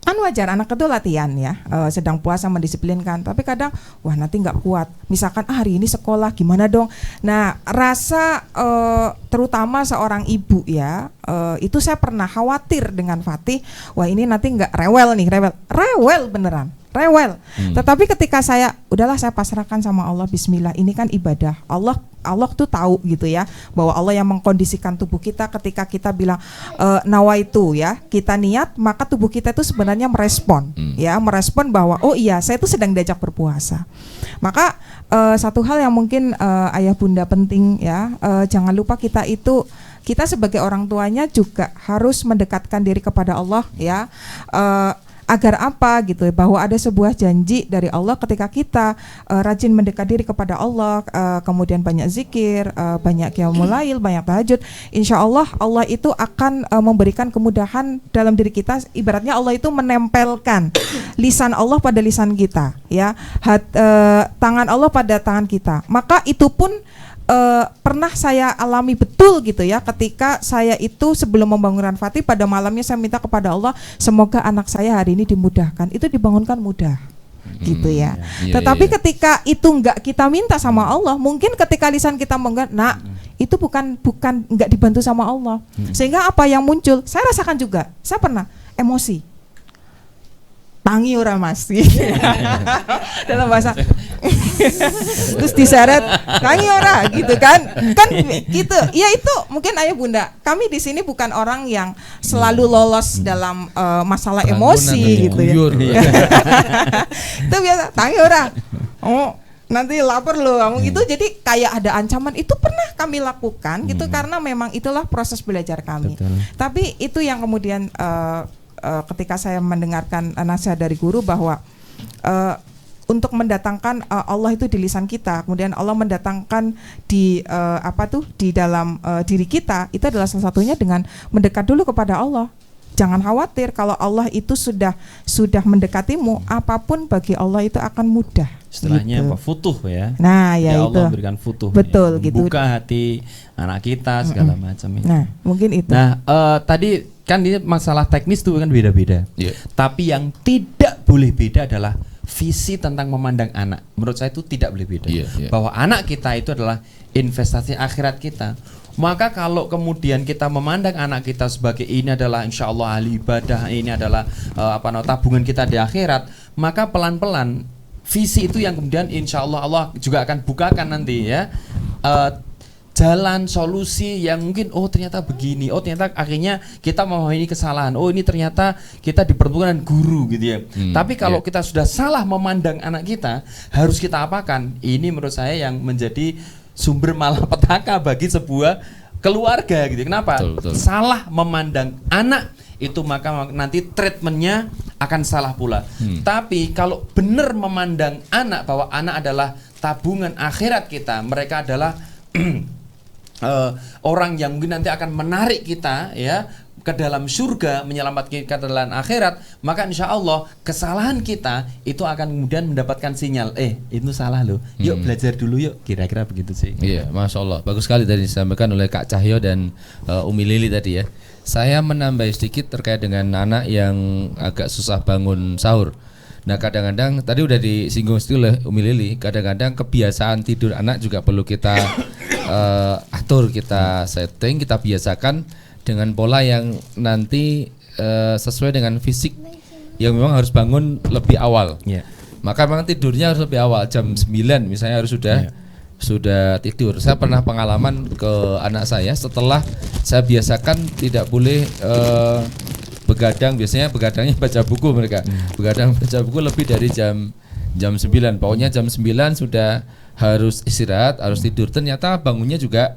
kan wajar anak itu latihan ya, sedang puasa mendisiplinkan, tapi kadang wah nanti nggak kuat. Misalkan hari ini sekolah gimana dong? Nah rasa terutama seorang ibu ya, itu saya pernah khawatir dengan Fatih. Wah ini nanti nggak rewel beneran. Rewel. Tetapi ketika udahlah saya pasrahkan sama Allah, bismillah, ini kan ibadah. Allah tuh tahu gitu ya, bahwa Allah yang mengkondisikan tubuh kita. Ketika kita bilang nawaitu ya, kita niat, maka tubuh kita itu sebenarnya merespon ya, merespon bahwa oh iya saya itu sedang diajak berpuasa. Maka satu hal yang mungkin ayah bunda penting ya, jangan lupa kita sebagai orang tuanya juga harus mendekatkan diri kepada Allah ya. Agar apa gitu, bahwa ada sebuah janji dari Allah ketika kita rajin mendekat diri kepada Allah, kemudian banyak zikir, banyak qiyamul lail, banyak tahajud, insya Allah Allah itu akan memberikan kemudahan dalam diri kita. Ibaratnya Allah itu menempelkan lisan Allah pada lisan kita ya, tangan Allah pada tangan kita. Maka itu pun pernah saya alami betul gitu ya, ketika saya itu sebelum membangunkan Fatih, pada malamnya saya minta kepada Allah semoga anak saya hari ini dimudahkan. Itu dibangunkan mudah gitu ya. Iya, Tetapi iya. ketika itu enggak kita minta sama Allah, mungkin ketika lisan kita nak itu bukan enggak dibantu sama Allah. Sehingga apa yang muncul? Saya rasakan juga. Saya pernah emosi. Tangi ora Mas. Dalam bahasa terus diseret tangi ora gitu kan gitu ya. Itu mungkin ayah bunda kami di sini bukan orang yang selalu lolos dalam masalah emosi gitu ya. Itu biasa tangi ora nanti lapar loh kamu gitu. Jadi kayak ada ancaman itu pernah kami lakukan gitu karena memang itulah proses belajar kami. Betul. Tapi itu yang kemudian ketika saya mendengarkan nasihat dari guru bahwa untuk mendatangkan Allah itu di lisan kita, kemudian Allah mendatangkan di di dalam diri kita, itu adalah salah satunya dengan mendekat dulu kepada Allah. Jangan khawatir kalau Allah itu sudah mendekatimu, apapun bagi Allah itu akan mudah. Istilahnya gitu. apa? Futuh ya. Nah, ya itu. Allah berikan futuh. Betul, ya. gitu. Buka hati anak kita segala macam itu. Nah, mungkin itu. Nah, tadi kan ini masalah teknis tuh kan beda-beda. Iya. Tapi yang tidak boleh beda adalah visi tentang memandang anak. Menurut saya itu tidak boleh beda. Iya, iya. Bahwa anak kita itu adalah investasi akhirat kita. Maka kalau kemudian kita memandang anak kita sebagai ini adalah insya Allah ahli ibadah, ini adalah tabungan kita di akhirat, maka pelan-pelan visi itu yang kemudian insya Allah Allah juga akan bukakan nanti ya jalan solusi yang mungkin ternyata begini, ternyata akhirnya kita memahami kesalahan, ini ternyata kita dipertemukan dengan guru gitu ya. Tapi kalau kita sudah salah memandang anak kita, harus kita apakan? Ini menurut saya yang menjadi sumber malapetaka bagi sebuah keluarga gitu. Kenapa? Betul. Salah memandang anak itu maka nanti treatmentnya akan salah pula. Tapi kalau benar memandang anak bahwa anak adalah tabungan akhirat kita, mereka adalah orang yang mungkin nanti akan menarik kita ya ke dalam surga, menyelamatkan kita dalam akhirat, maka insya Allah kesalahan kita itu akan kemudian mendapatkan sinyal, itu salah loh, yuk belajar dulu yuk, kira-kira begitu sih. Iya, Masya Allah, bagus sekali tadi disampaikan oleh Kak Cahyo dan Umi Lili tadi ya. Saya menambah sedikit terkait dengan anak yang agak susah bangun sahur. Nah kadang-kadang tadi udah disinggung sedikit oleh Umi Lili, kadang-kadang kebiasaan tidur anak juga perlu kita atur, kita setting, kita biasakan dengan pola yang nanti sesuai dengan fisik yang memang harus bangun lebih awal. Yeah. Maka memang tidurnya harus lebih awal, jam 9 misalnya harus sudah tidur. Saya pernah pengalaman ke anak saya setelah saya biasakan tidak boleh begadang, biasanya begadangnya baca buku mereka. Begadang baca buku lebih dari jam 9. Pokoknya jam 9 sudah harus istirahat, harus tidur. Ternyata bangunnya juga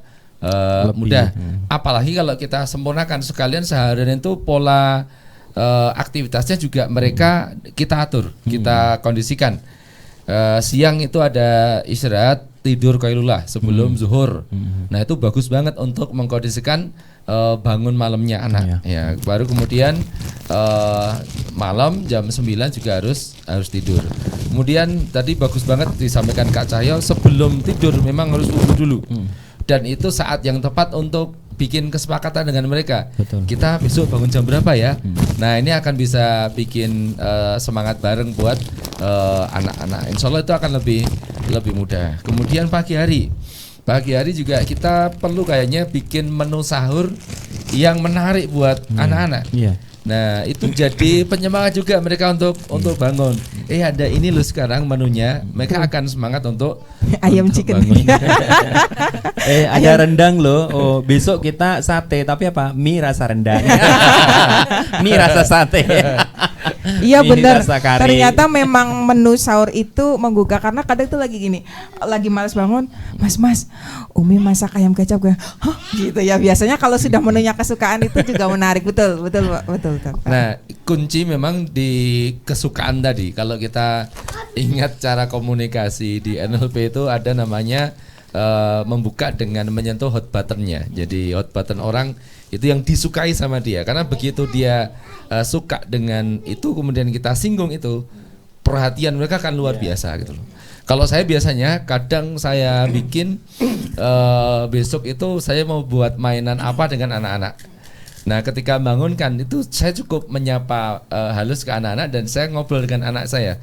mudah. Apalagi kalau kita sempurnakan sekalian seharian itu pola aktivitasnya juga mereka kita atur, kita kondisikan. Siang itu ada istirahat, tidur qailullah sebelum zuhur. Nah itu bagus banget untuk mengkondisikan bangun malamnya anak. Ya, baru kemudian malam jam 9 juga harus tidur. Kemudian tadi bagus banget disampaikan Kak Cahyo, sebelum tidur memang harus wudu dulu. Dan itu saat yang tepat untuk bikin kesepakatan dengan mereka. Betul. Kita besok bangun jam berapa ya? Nah ini akan bisa bikin semangat bareng buat anak-anak. Insya Allah itu akan lebih mudah. Kemudian pagi hari juga kita perlu kayaknya bikin menu sahur yang menarik buat anak-anak. Nah itu jadi penyemangat juga mereka untuk bangun. Ada ini loh sekarang menunya, mereka akan semangat untuk ayam chicken. Ada rendang loh. Besok kita sate, tapi apa? Mie rasa rendang. Mie rasa sate. Iya benar. rasa kari. Ternyata memang menu sahur itu menggugah, karena kadang itu lagi gini, lagi malas bangun, Mas, Umi masak ayam kecap gue. Hah? Gitu ya. Biasanya kalau sudah menunya kesukaan itu juga menarik. Betul. Nah, kunci memang di kesukaan tadi. Kalau kita ingat cara komunikasi di NLP itu ada namanya membuka dengan menyentuh hot buttonnya. Jadi hot button orang itu yang disukai sama dia. Karena begitu dia suka dengan itu, kemudian kita singgung itu, perhatian mereka kan luar biasa gitu loh. Kalau saya biasanya kadang saya bikin besok itu saya mau buat mainan apa dengan anak-anak. Nah ketika bangunkan itu saya cukup menyapa halus ke anak-anak dan saya ngobrol dengan anak saya.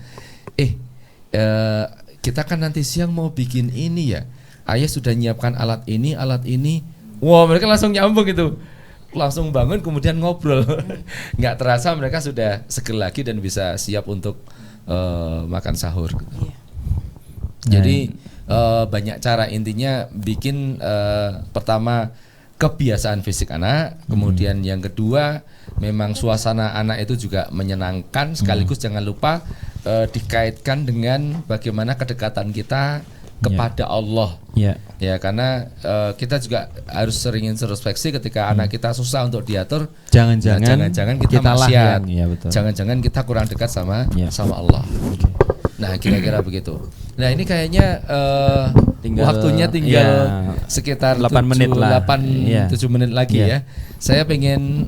kita kan nanti siang mau bikin ini ya, ayah sudah nyiapkan alat ini. Wah, mereka langsung nyambung itu, langsung bangun kemudian ngobrol. Nggak terasa mereka sudah seger lagi dan bisa siap untuk makan sahur. Jadi banyak cara, intinya bikin pertama kebiasaan fisik anak, kemudian yang kedua memang suasana anak itu juga menyenangkan, sekaligus jangan lupa dikaitkan dengan bagaimana kedekatan kita kepada Allah. Ya, karena kita juga harus sering introspeksi ketika anak kita susah untuk diatur. Jangan-jangan kita maksiat. Jangan-jangan kita kurang dekat sama Allah. Nah, kira-kira begitu. Nah, ini kayaknya waktunya tinggal sekitar 8 menit lah. 7 menit lagi ya. Saya pengen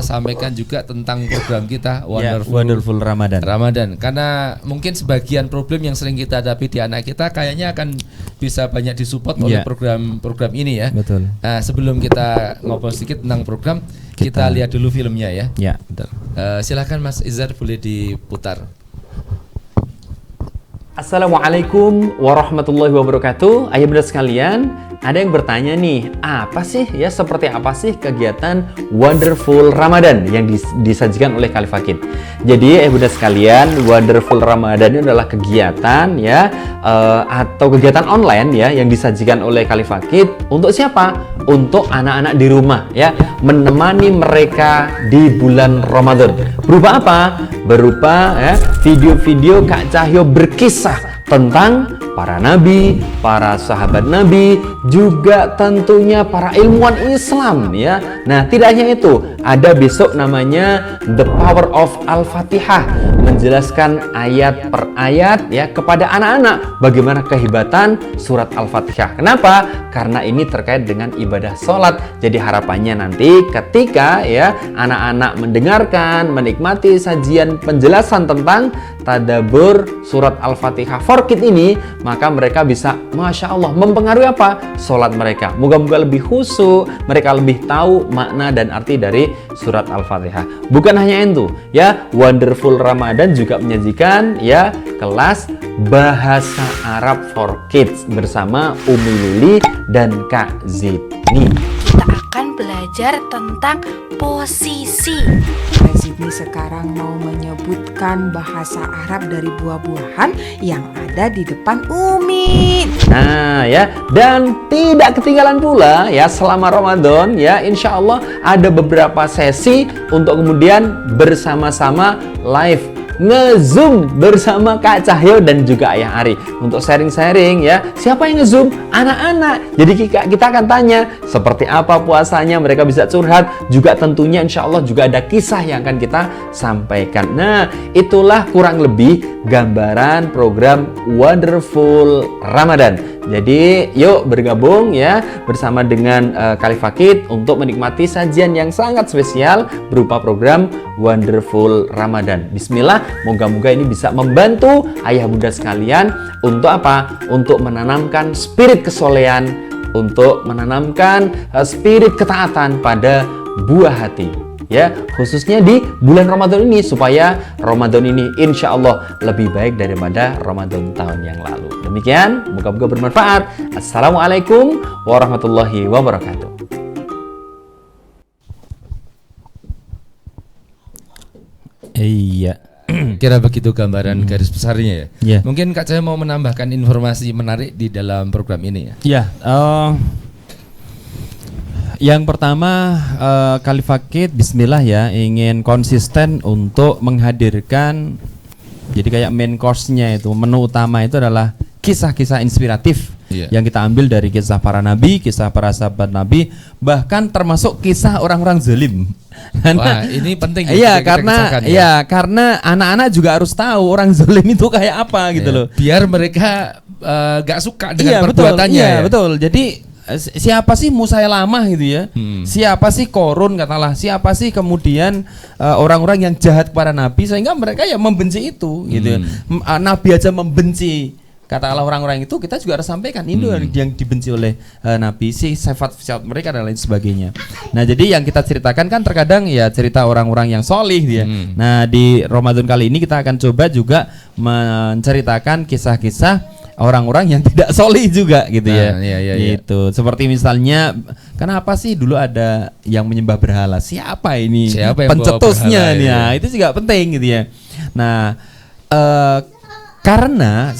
sampaikan juga tentang program kita Wonderful Ramadan. Karena mungkin sebagian problem yang sering kita hadapi di anak kita kayaknya akan bisa banyak disupport oleh program ini ya. Betul. Nah, sebelum kita ngobrol sedikit tentang program, kita lihat dulu filmnya ya. Ya, betul. Silakan Mas Izar, boleh diputar. Assalamualaikum warahmatullahi wabarakatuh. Ayah bunda sekalian, ada yang bertanya nih, seperti apa sih kegiatan Wonderful Ramadan yang disajikan oleh Khalifakid? Jadi ayah bunda sekalian, Wonderful Ramadan ini adalah kegiatan atau kegiatan online yang disajikan oleh Khalifakid untuk siapa? Untuk anak-anak di rumah menemani mereka di bulan Ramadan. Berupa apa? Berupa video-video Kak Cahyo berkisah tentang para nabi, para sahabat nabi, juga tentunya para ilmuwan Islam Nah, tidak hanya itu, ada besok namanya The Power of Al-Fatihah, menjelaskan ayat per ayat kepada anak-anak bagaimana kehebatan surat Al-Fatihah. Kenapa? Karena ini terkait dengan ibadah sholat. Jadi harapannya nanti ketika anak-anak mendengarkan, menikmati sajian penjelasan tentang tadabbur surat Al-Fatihah for Kids ini, maka mereka bisa, Masya Allah, mempengaruhi apa? Sholat mereka. Moga-moga lebih khusyuk, mereka lebih tahu makna dan arti dari surat Al-Fatihah. Bukan hanya itu, Wonderful Ramadan juga menyajikan kelas bahasa Arab for Kids bersama Umi Lili dan Kak Zidni. Kita akan belajar tentang posisi. Kak Zidni sekarang mau menyebutkan bahasa Arab dari buah-buahan yang ada di depan Umi. Nah dan tidak ketinggalan pula selama Ramadan insya Allah ada beberapa sesi untuk kemudian bersama-sama live nge-zoom bersama Kak Cahyo dan juga Ayah Ari untuk sharing-sharing Siapa yang nge-zoom? Anak-anak. Jadi kita akan tanya seperti apa puasanya, mereka bisa curhat, juga tentunya insya Allah juga ada kisah yang akan kita sampaikan. Nah, itulah kurang lebih gambaran program Wonderful Ramadan. Jadi yuk bergabung bersama dengan Khalifakid untuk menikmati sajian yang sangat spesial berupa program Wonderful Ramadan. Bismillah, moga-moga ini bisa membantu ayah bunda sekalian untuk apa? Untuk menanamkan spirit kesolehan, untuk menanamkan spirit ketaatan pada buah hati. Khususnya di bulan Ramadan ini, supaya Ramadan ini insya Allah lebih baik daripada Ramadan tahun yang lalu. Demikian, moga-moga bermanfaat. Assalamualaikum warahmatullahi wabarakatuh. Iya. Kira begitu gambaran garis besarnya ya. Mungkin Kak Cahyo mau menambahkan informasi menarik di dalam program ini Yang pertama, Khalifakid Bismillah ingin konsisten untuk menghadirkan, jadi kayak main course-nya itu, menu utama itu adalah kisah-kisah inspiratif yang kita ambil dari kisah para nabi, kisah para sahabat nabi, bahkan termasuk kisah orang-orang zalim. Wah, ini penting karena anak-anak juga harus tahu orang zalim itu kayak apa gitu loh. Biar mereka gak suka dengan perbuatannya. Betul. Jadi siapa sih Musailamah gitu siapa sih Korun katalah, siapa sih kemudian orang-orang yang jahat kepada Nabi sehingga mereka membenci itu gitu. Nabi aja membenci katakanlah orang-orang itu kita juga harus sampaikan ini yang dibenci oleh Nabi, sifat mereka dan lain sebagainya. Nah, jadi yang kita ceritakan kan terkadang ya cerita orang-orang yang solih dia. Nah, di Ramadan kali ini kita akan coba juga menceritakan kisah-kisah orang-orang yang tidak solih juga gitu ya. Gitu. Seperti misalnya, kenapa sih dulu ada yang menyembah berhala? Siapa ini? Siapa yang pencetusnya nih? Nah, itu juga penting gitu ya. Nah, karena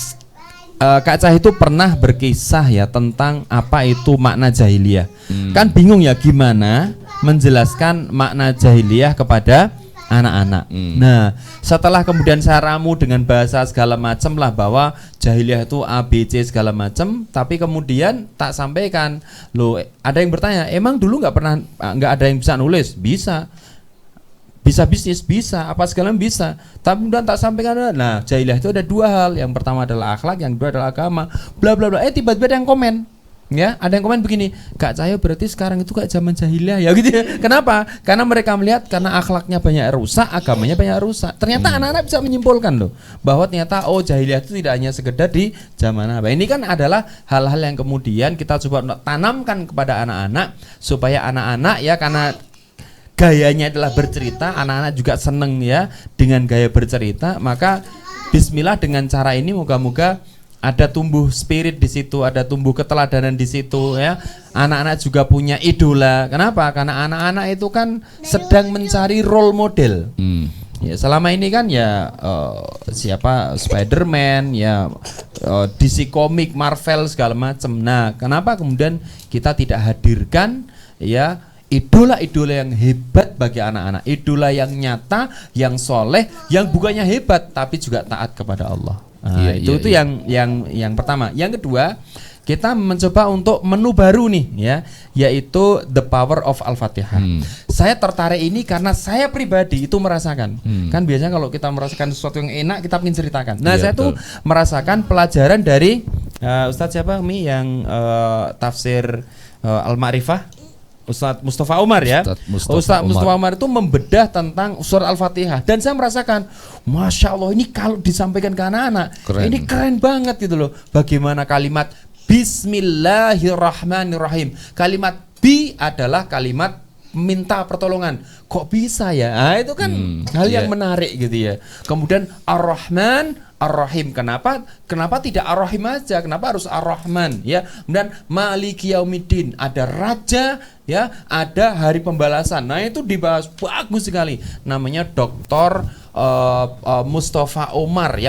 Kak Cah itu pernah berkisah ya tentang apa itu makna jahiliyah. Kan bingung ya gimana menjelaskan makna jahiliyah kepada anak-anak. Nah, setelah kemudian saya ramu dengan bahasa segala macam lah bahwa jahiliyah itu A, B, C segala macam, tapi kemudian tak sampaikan. Loh, ada yang bertanya, emang dulu nggak ada yang bisa nulis? Bisa bisnis, bisa apa segala bisa, tapi kemudian tak sampaikan. Nah, jahiliyah itu ada dua hal. Yang pertama adalah akhlak, yang kedua adalah agama. Bla bla bla. Tiba-tiba ada yang komen. Ya, ada yang komen begini, Kak Cahyo berarti sekarang itu kayak zaman jahiliyah ya gitu ya. Kenapa? Karena mereka melihat karena akhlaknya banyak rusak, agamanya banyak rusak. Ternyata anak-anak bisa menyimpulkan loh bahwa ternyata jahiliyah itu tidak hanya sekedar di zaman apa. Ini kan adalah hal-hal yang kemudian kita coba tanamkan kepada anak-anak supaya anak-anak ya, karena gayanya adalah bercerita, anak-anak juga seneng ya dengan gaya bercerita, maka bismillah dengan cara ini moga-moga ada tumbuh spirit di situ, ada tumbuh keteladanan di situ ya. Anak-anak juga punya idola. Kenapa? Karena anak-anak itu kan sedang mencari role model. Ya, selama ini kan ya siapa Spider-Man ya, DC Comic, Marvel segala macam. Nah, kenapa kemudian kita tidak hadirkan ya idola-idola yang hebat bagi anak-anak, idola yang nyata, yang soleh, yang bukannya hebat tapi juga taat kepada Allah. Nah, itu yang pertama. Yang kedua, kita mencoba untuk menu baru nih ya, yaitu The Power of Al-Fatihah. Saya tertarik ini karena saya pribadi itu merasakan. Kan biasanya kalau kita merasakan sesuatu yang enak kita ingin ceritakan. Nah, saya tuh merasakan pelajaran dari Ustadz siapa Mi yang tafsir Al-Ma'rifah, Ustadz Mustafa Umar ya. Ustadz Mustafa Umar itu membedah tentang surat Al-Fatihah dan saya merasakan, Masya Allah, ini kalau disampaikan ke anak-anak ini keren banget gitu loh. Bagaimana kalimat Bismillahirrahmanirrahim, kalimat bi adalah kalimat minta pertolongan. Kok bisa ya? Nah, itu kan hal yang menarik gitu ya. Kemudian Ar-Rahman Ar-Rahim. Kenapa tidak Ar-Rahim aja? Kenapa harus Ar-Rahman ya? Dan Maliki Yaumiddin, ada raja ya, ada hari pembalasan. Nah, itu dibahas bagus sekali. Namanya Dr. Mustafa Umar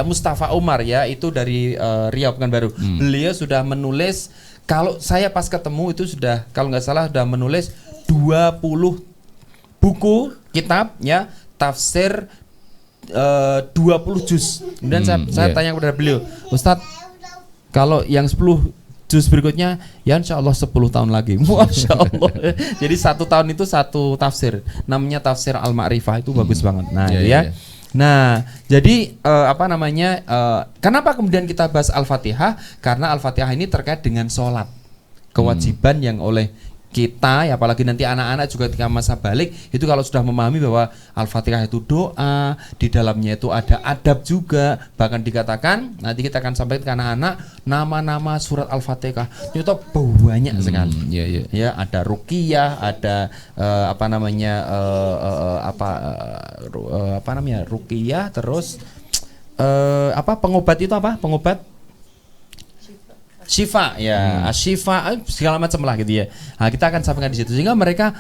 ya, itu dari Riau Pekanbaru. Beliau sudah menulis, kalau saya pas ketemu itu sudah, kalau nggak salah sudah menulis 20 buku kitab ya, tafsir 20 juz. Kemudian saya tanya kepada beliau, Ustadz, kalau yang 10 juz berikutnya ya insya Allah 10 tahun lagi. Masya Allah. Jadi 1 tahun itu 1 tafsir, namanya tafsir Al-Ma'rifah, itu bagus banget. Nah Nah, jadi kenapa kemudian kita bahas Al-Fatihah? Karena Al-Fatihah ini terkait dengan sholat, kewajiban yang oleh kita ya, apalagi nanti anak-anak juga ketika masa balik itu kalau sudah memahami bahwa Al-Fatihah itu doa, di dalamnya itu ada adab juga, bahkan dikatakan nanti kita akan sampaikan ke anak-anak nama-nama surat Al-Fatihah itu banyak sekali. Ya, ada ruqyah, ada ruqyah, terus pengobat itu apa? Pengobat Syifa ya, Syifa segala macam lah gitu ya. Nah, kita akan sampaikan di situ sehingga mereka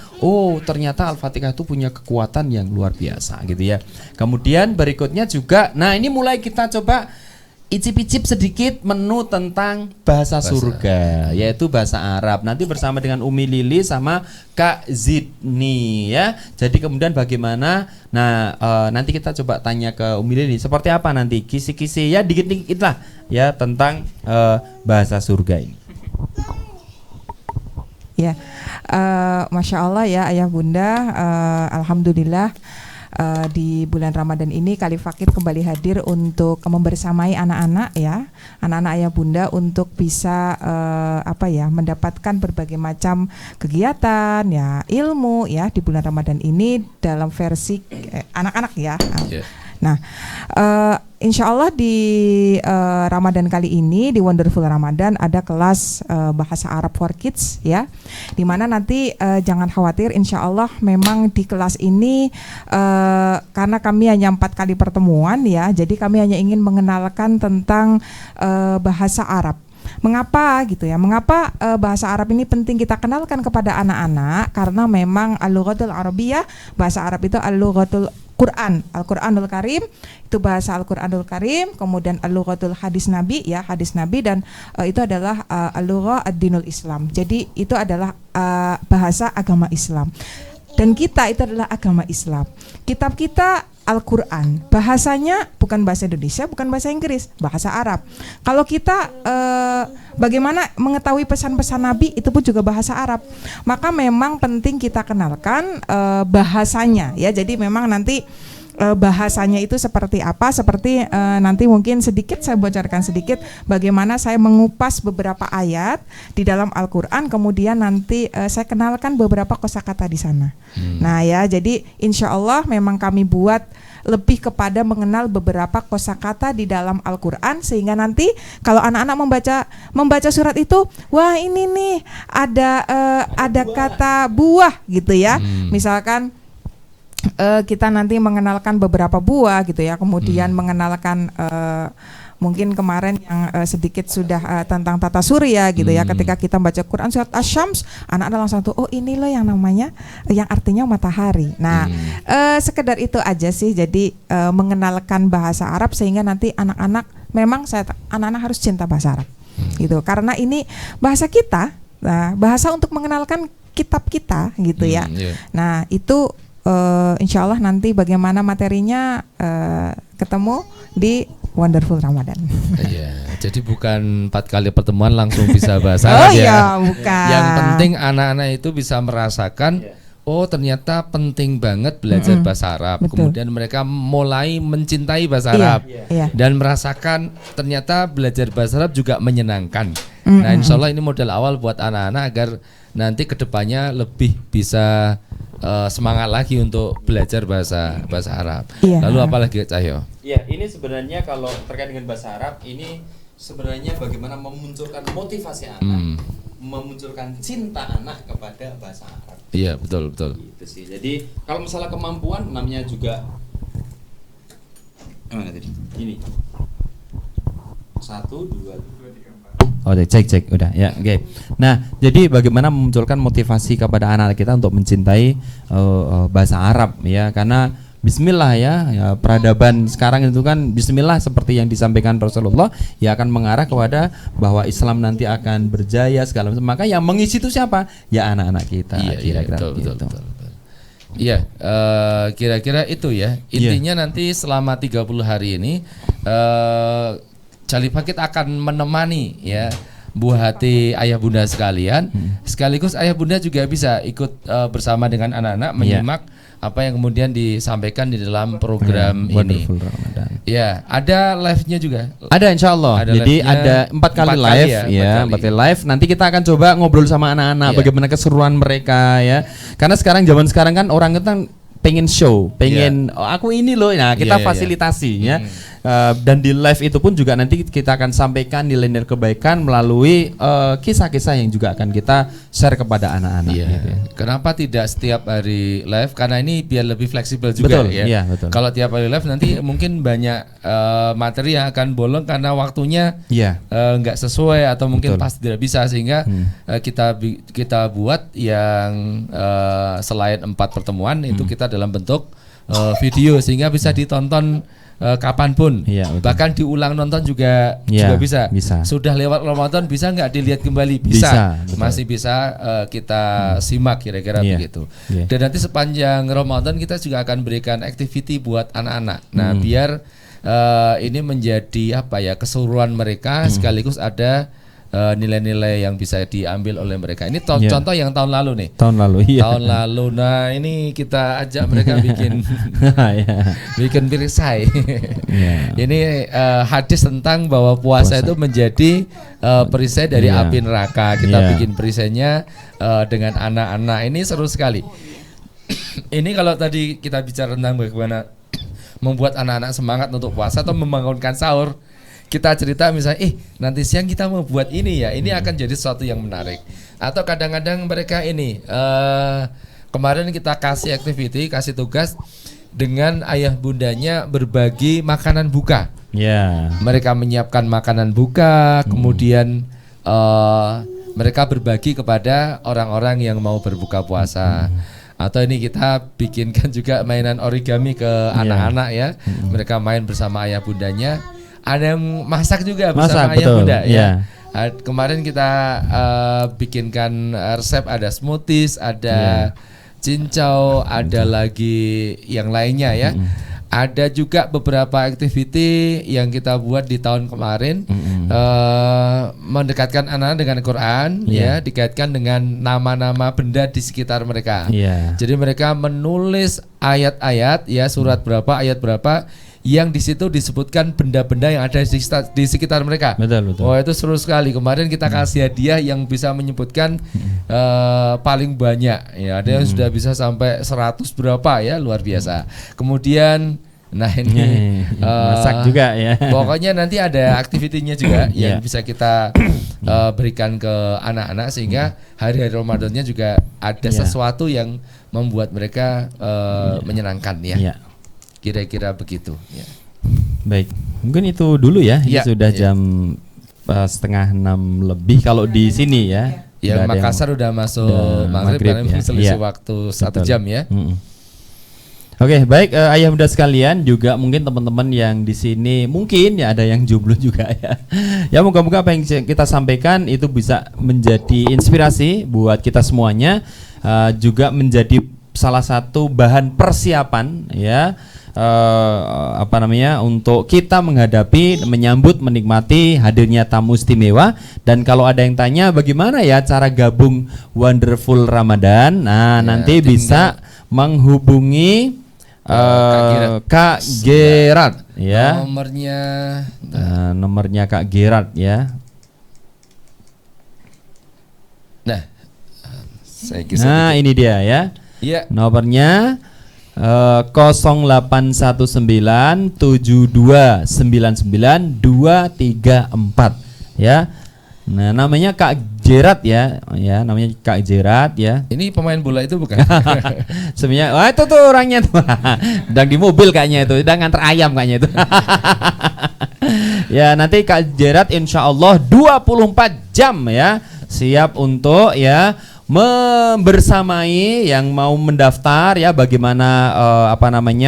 ternyata Al-Fatihah itu punya kekuatan yang luar biasa gitu ya. Kemudian berikutnya juga, nah ini mulai kita coba icip-icip sedikit menu tentang bahasa surga, yaitu bahasa Arab. Nanti bersama dengan Umi Lili sama Kak Zidni ya. Jadi kemudian bagaimana? Nah, nanti kita coba tanya ke Umi Lili seperti apa nanti kisi-kisi ya, dikit-dikit lah ya tentang bahasa surga ini. Ya, Masya Allah ya Ayah Bunda, Alhamdulillah. Di bulan Ramadan ini Kali Fakir kembali hadir untuk membersamai anak-anak ya, anak-anak Ayah Bunda untuk bisa mendapatkan berbagai macam kegiatan ya, ilmu ya di bulan Ramadan ini dalam versi anak-anak ya. Nah, insya Allah di Ramadan kali ini di Wonderful Ramadan ada kelas bahasa Arab for Kids ya, dimana nanti jangan khawatir, insya Allah memang di kelas ini karena kami hanya 4 kali pertemuan ya, jadi kami hanya ingin mengenalkan tentang bahasa Arab. Mengapa gitu ya? Mengapa bahasa Arab ini penting kita kenalkan kepada anak-anak? Karena memang al-lughatul arabiyyah, bahasa Arab itu al-lughatul Quran, Al-Quranul Karim, itu bahasa Al-Quranul Karim, kemudian al-lughatul hadis Nabi ya, hadis Nabi, dan itu adalah al-lughah ad-dinul Islam. Jadi itu adalah bahasa agama Islam. Dan kita itu adalah agama Islam. Kitab kita Al-Quran, bahasanya bukan bahasa Indonesia, bukan bahasa Inggris, bahasa Arab. Kalau kita bagaimana mengetahui pesan-pesan Nabi, itu pun juga bahasa Arab. Maka memang penting kita kenalkan bahasanya ya. Jadi memang nanti bahasanya itu seperti apa, seperti nanti mungkin sedikit saya bocorkan sedikit bagaimana saya mengupas beberapa ayat di dalam Al-Quran, kemudian nanti saya kenalkan beberapa kosakata di sana. Nah ya, jadi insya Allah memang kami buat lebih kepada mengenal beberapa kosakata di dalam Al-Quran, sehingga nanti kalau anak-anak membaca surat itu, wah ini nih ada kata buah gitu ya, misalkan kita nanti mengenalkan beberapa buah gitu ya, kemudian mengenalkan mungkin kemarin yang sedikit sudah tentang tata surya gitu ya, ketika kita baca Quran surat Asy-Syams, anak-anak langsung tuh, oh ini loh yang namanya, yang artinya matahari. Nah sekedar itu aja sih, jadi mengenalkan bahasa Arab sehingga nanti anak-anak, memang anak-anak harus cinta bahasa Arab gitu, karena ini bahasa kita, nah, bahasa untuk mengenalkan kitab kita gitu ya. Nah itu insya Allah nanti bagaimana materinya ketemu di Wonderful Ramadan. Iya, jadi bukan 4 kali pertemuan langsung bisa bahasa Arab ya. Iya, bukan. Yang penting anak-anak itu bisa merasakan, oh ternyata penting banget belajar bahasa Arab. Betul. Kemudian mereka mulai mencintai bahasa Arab dan merasakan ternyata belajar bahasa Arab juga menyenangkan. Nah, insya Allah ini modal awal buat anak-anak agar nanti kedepannya lebih bisa semangat lagi untuk belajar bahasa Arab. Lalu apalagi Cahyo? Ya, ini sebenarnya kalau terkait dengan bahasa Arab ini sebenarnya bagaimana memunculkan motivasi anak, memunculkan cinta anak kepada bahasa Arab. Iya, betul. Gitu sih. Jadi kalau masalah kemampuan namanya juga mana tadi? Ini. 1 2 Oh, cek udah ya, oke. Nah, jadi bagaimana memunculkan motivasi kepada anak-anak kita untuk mencintai bahasa Arab ya, karena Bismillah ya, peradaban sekarang itu kan Bismillah seperti yang disampaikan Rasulullah ya, akan mengarah kepada bahwa Islam nanti akan berjaya segala macam. Maka yang mengisi itu siapa? Ya anak-anak kita. Iya, betul. Iya, kira-kira itu ya. Intinya nanti selama 30 hari ini Jali Fakit akan menemani ya buah hati ayah bunda sekalian, sekaligus ayah bunda juga bisa ikut bersama dengan anak-anak menyimak apa yang kemudian disampaikan di dalam program ini. Ya, ada live-nya juga. Ada, insya Allah. Jadi ada 4 kali live ya, 4 kali live. Nanti kita akan coba ngobrol sama anak-anak bagaimana keseruan mereka ya. Karena zaman sekarang kan orang itu pengen show, pengen aku ini loh. Nah, kita fasilitasi ya. Dan di live itu pun juga nanti kita akan sampaikan nilai-nilai kebaikan melalui kisah-kisah yang juga akan kita share kepada anak-anak. Kenapa tidak setiap hari live? Karena ini biar lebih fleksibel juga. Betul. Kalau tiap hari live nanti mungkin banyak materi yang akan bolong karena waktunya nggak sesuai atau mungkin pasti tidak bisa, sehingga kita buat yang selain 4 pertemuan itu kita dalam bentuk video sehingga bisa ditonton kapanpun, bahkan diulang nonton juga bisa. Sudah lewat Ramadan bisa nggak dilihat kembali? Bisa. Masih bisa kita simak kira-kira begitu. Dan nanti sepanjang Ramadan kita juga akan berikan activity buat anak-anak. Nah, biar ini menjadi keseruan mereka, sekaligus ada nilai-nilai yang bisa diambil oleh mereka. Ini contoh yang tahun lalu nih. Tahun lalu. Nah, ini kita ajak mereka bikin bikin perisai. Ini hadis tentang bahwa puasa itu menjadi perisai dari api neraka. Kita bikin perisainya dengan anak-anak. Ini seru sekali. Ini kalau tadi kita bicara tentang bagaimana membuat anak-anak semangat untuk puasa atau membangunkan sahur. Kita cerita misalnya, nanti siang kita mau buat ini ya, ini akan jadi sesuatu yang menarik. Atau kadang-kadang mereka ini, kemarin kita kasih activity, kasih tugas dengan ayah bundanya berbagi makanan buka. Ya. Mereka menyiapkan makanan buka, kemudian mereka berbagi kepada orang-orang yang mau berbuka puasa. Atau ini kita bikinkan juga mainan origami ke anak-anak ya. Mereka main bersama ayah bundanya. Ada yang masak juga bersama ayah bunda ya. Kemarin kita bikinkan resep, ada smoothies, ada cincau, ada lagi yang lainnya ya. Ada juga beberapa activity yang kita buat di tahun kemarin, mendekatkan anak-anak dengan Quran, ya, dikaitkan dengan nama-nama benda di sekitar mereka. Jadi mereka menulis ayat-ayat, ya, surat berapa, ayat berapa, yang di situ disebutkan benda-benda yang ada di sekitar mereka. Betul. Oh, itu seru sekali. Kemarin kita kasih hadiah yang bisa menyebutkan paling banyak. Ya, ada yang sudah bisa sampai 100 berapa ya, luar biasa. Kemudian, nah ini masak juga ya. Pokoknya nanti ada aktivitinya juga yang bisa kita berikan ke anak-anak sehingga hari-hari Ramadannya juga ada sesuatu yang membuat mereka menyenangkan ya. Kira-kira begitu ya. Baik, mungkin itu dulu ya. Ini sudah jam 5:30 lebih kalau di sini ya. Ya, Makassar udah masuk maghrib karena selisih waktu 1 jam ya. Oke, baik, ayah bunda sekalian, juga mungkin teman-teman yang di sini mungkin ya ada yang jomblo juga ya. Ya, moga-moga apa yang kita sampaikan itu bisa menjadi inspirasi buat kita semuanya, juga menjadi salah satu bahan persiapan ya. Untuk kita menghadapi, menyambut, menikmati hadirnya tamu istimewa. Dan kalau ada yang tanya bagaimana ya cara gabung Wonderful Ramadan, nanti bisa menghubungi Kak Gerard ya. Nomornya Kak Gerard ya. Ini dia ya. Nomornya 081972992234 ya. Nah, namanya Kak Gerard ya, namanya Kak Gerard ya. Ini pemain bola itu bukan? Sebenarnya, itu tuh orangnya tuh. Sedang di mobil kayaknya itu, sedang nganter ayam kayaknya itu. Ya, nanti Kak Gerard insya Allah 24 jam ya, siap untuk ya membersamai yang mau mendaftar ya, bagaimana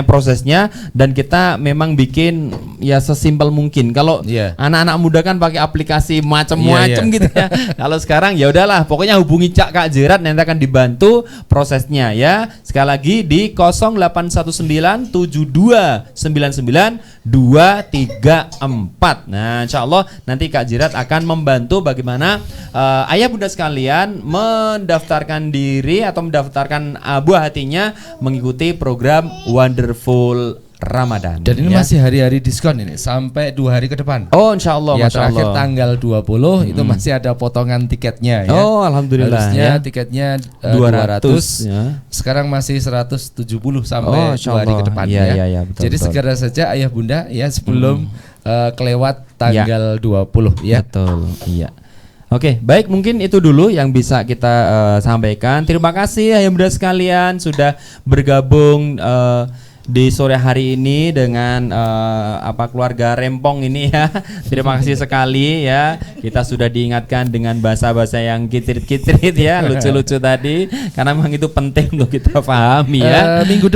prosesnya. Dan kita memang bikin ya sesimpel mungkin. Kalau anak-anak muda kan pakai aplikasi macam-macam gitu ya. Kalau sekarang ya udahlah, pokoknya hubungi Kak Gerard, nanti akan dibantu prosesnya ya. Sekali lagi di 081972992234. Nah, insya Allah nanti Kak Gerard akan membantu bagaimana ayah bunda sekalian mendaftarkan diri atau mendaftarkan buah hatinya mengikuti program Wonderful Ramadan. Dan ini masih hari-hari diskon ini sampai 2 hari ke depan. Oh, insya Allah. Ya, terakhir tanggal 20 itu masih ada potongan tiketnya ya. Oh, alhamdulillah. Harusnya ya. tiketnya 200 ya. Sekarang masih 170 sampai 2 hari ke depan ya. Betul, jadi segera saja ayah bunda ya sebelum kelewat tanggal 20 ya. Betul. Iya. Oke, baik, mungkin itu dulu yang bisa kita sampaikan. Terima kasih ayah bunda sekalian sudah bergabung di sore hari ini dengan keluarga Rempong ini ya. Terima kasih sekali ya. Kita sudah diingatkan dengan bahasa-bahasa yang kitrit-kitrit ya, lucu-lucu tadi, karena memang itu penting untuk kita pahami ya. Minggu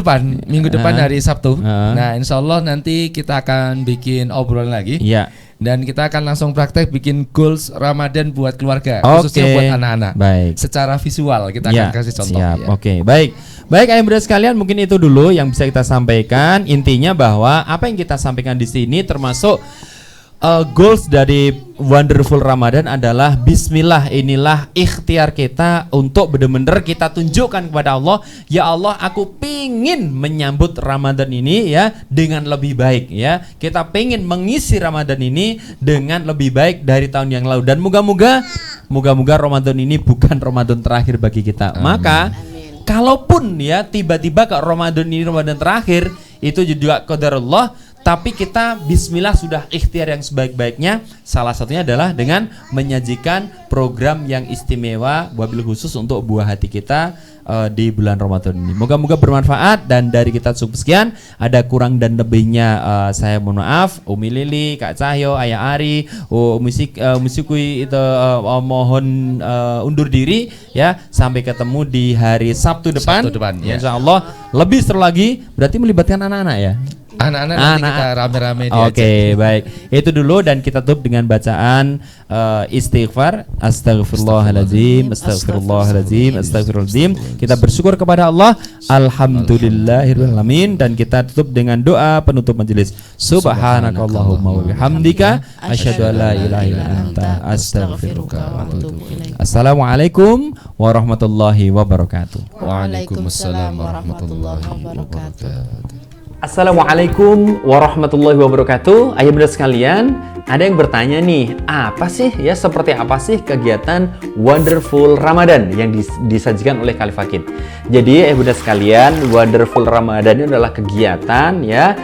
depan hari Sabtu. Nah, insya Allah nanti kita akan bikin obrolan lagi. Iya. Dan kita akan langsung praktek bikin goals Ramadan buat keluarga, khususnya buat anak-anak. Baik. Secara visual kita akan kasih contoh. Siap. Ya. Oke, baik. Baik, ayah bunda sekalian, mungkin itu dulu yang bisa kita sampaikan. Intinya bahwa apa yang kita sampaikan di sini termasuk goals dari Wonderful Ramadan adalah bismillah, inilah ikhtiar kita untuk benar-benar kita tunjukkan kepada Allah, ya Allah, aku pingin menyambut Ramadan ini ya dengan lebih baik ya. Kita pengen mengisi Ramadan ini dengan lebih baik dari tahun yang lalu, dan moga-moga Ramadan ini bukan Ramadan terakhir bagi kita. Maka kalaupun ya tiba-tiba ke Ramadan ini Ramadan terakhir, itu juga qadarullah, tapi kita bismillah sudah ikhtiar yang sebaik-baiknya. Salah satunya adalah dengan menyajikan program yang istimewa wabil khusus untuk buah hati kita di bulan Ramadan ini. Moga-moga bermanfaat, dan dari kita cukup sekian. Ada kurang dan lebihnya saya mohon maaf. Umi Lili, Kak Cahyo, Ayah Ari, Musikui itu mohon undur diri ya. Sampai ketemu di hari Sabtu depan. Ya. Insya Allah lebih seru lagi. Berarti melibatkan anak-anak ya. Anak-anak nanti kita rame-rame diajak. Oke, baik. Itu dulu, dan kita tutup dengan bacaan istighfar. Astaghfirullahaladzim, astaghfirullahaladzim, astaghfirullahaladzim. Kita bersyukur kepada Allah. Alhamdulillahirrahmanirrahim. Dan kita tutup dengan doa penutup majelis. Subhanakallahumma wa bihamdika asyhadu an la ilaha illa anta astaghfiruka wa atubu ilaik. Assalamualaikum warahmatullahi wabarakatuh. Waalaikumsalam warahmatullahi wabarakatuh. Assalamualaikum warahmatullahi wabarakatuh. Ayah bunda sekalian, ada yang bertanya nih, apa sih ya, seperti apa sih kegiatan Wonderful Ramadan yang disajikan oleh Khalifakid? Jadi ayah bunda sekalian, Wonderful Ramadan ini adalah kegiatan ya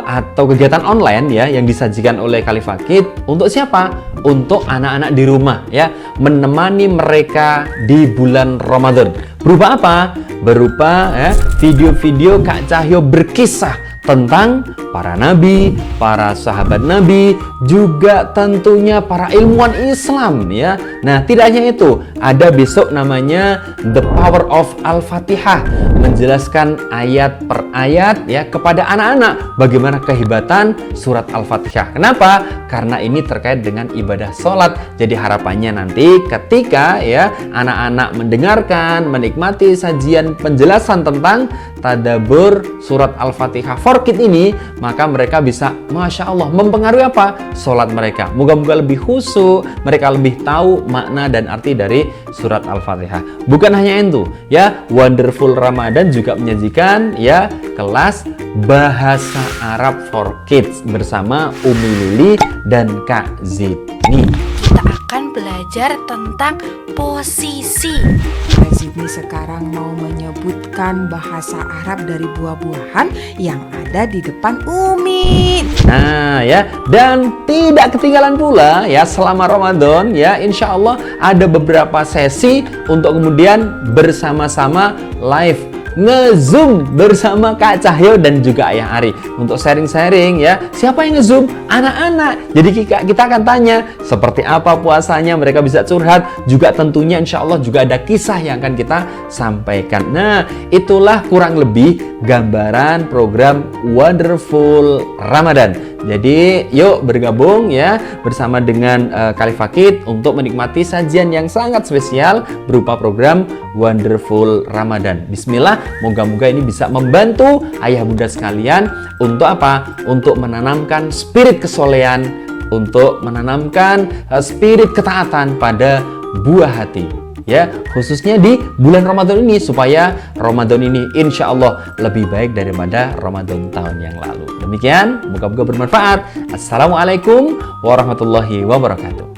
atau kegiatan online ya yang disajikan oleh Khalifakid untuk siapa? Untuk anak-anak di rumah ya, menemani mereka di bulan Ramadan. Berupa apa? Berupa ya, video-video Kak Cahyo berkisah tentang para nabi, para sahabat nabi, juga tentunya para ilmuwan Islam ya. Nah, tidak hanya itu, ada besok namanya The Power of Al-Fatihah, menjelaskan ayat per ayat ya kepada anak-anak bagaimana kehebatan surat Al-Fatihah. Kenapa? Karena ini terkait dengan ibadah sholat. Jadi harapannya nanti ketika ya anak-anak mendengarkan, menikmati sajian penjelasan tentang tadabbur surat Al-Fatihah for Kids ini, maka mereka bisa Masya Allah mempengaruhi apa? Sholat mereka. Moga-moga lebih khusyuk, mereka lebih tahu makna dan arti dari surat Al-Fatihah. Bukan hanya itu ya, Wonderful Ramadan juga menyajikan ya kelas bahasa Arab for Kids bersama Umi Lili dan Kak Zidni. Kita akan belajar tentang posisi. Kak Zidni sekarang mau menyebutkan bahasa Arab dari buah-buahan yang ada di depan Umi. Nah ya, dan tidak ketinggalan pula ya selama Ramadan ya, insya Allah ada beberapa sesi untuk kemudian bersama-sama live nge-zoom bersama Kak Cahyo dan juga Ayah Ari untuk sharing-sharing ya. Siapa yang nge-zoom? Anak-anak. Jadi kita akan tanya seperti apa puasanya, mereka bisa curhat, juga tentunya insya Allah juga ada kisah yang akan kita sampaikan. Nah, itulah kurang lebih gambaran program Wonderful Ramadan. Jadi yuk bergabung ya bersama dengan Khalifakid untuk menikmati sajian yang sangat spesial berupa program Wonderful Ramadan. Bismillah, moga-moga ini bisa membantu ayah bunda sekalian untuk apa? Untuk menanamkan spirit kesolehan, untuk menanamkan spirit ketaatan pada buah hati. Ya, khususnya di bulan Ramadan ini, supaya Ramadan ini insya Allah lebih baik daripada Ramadan tahun yang lalu. Demikian, moga-moga bermanfaat. Assalamualaikum warahmatullahi wabarakatuh.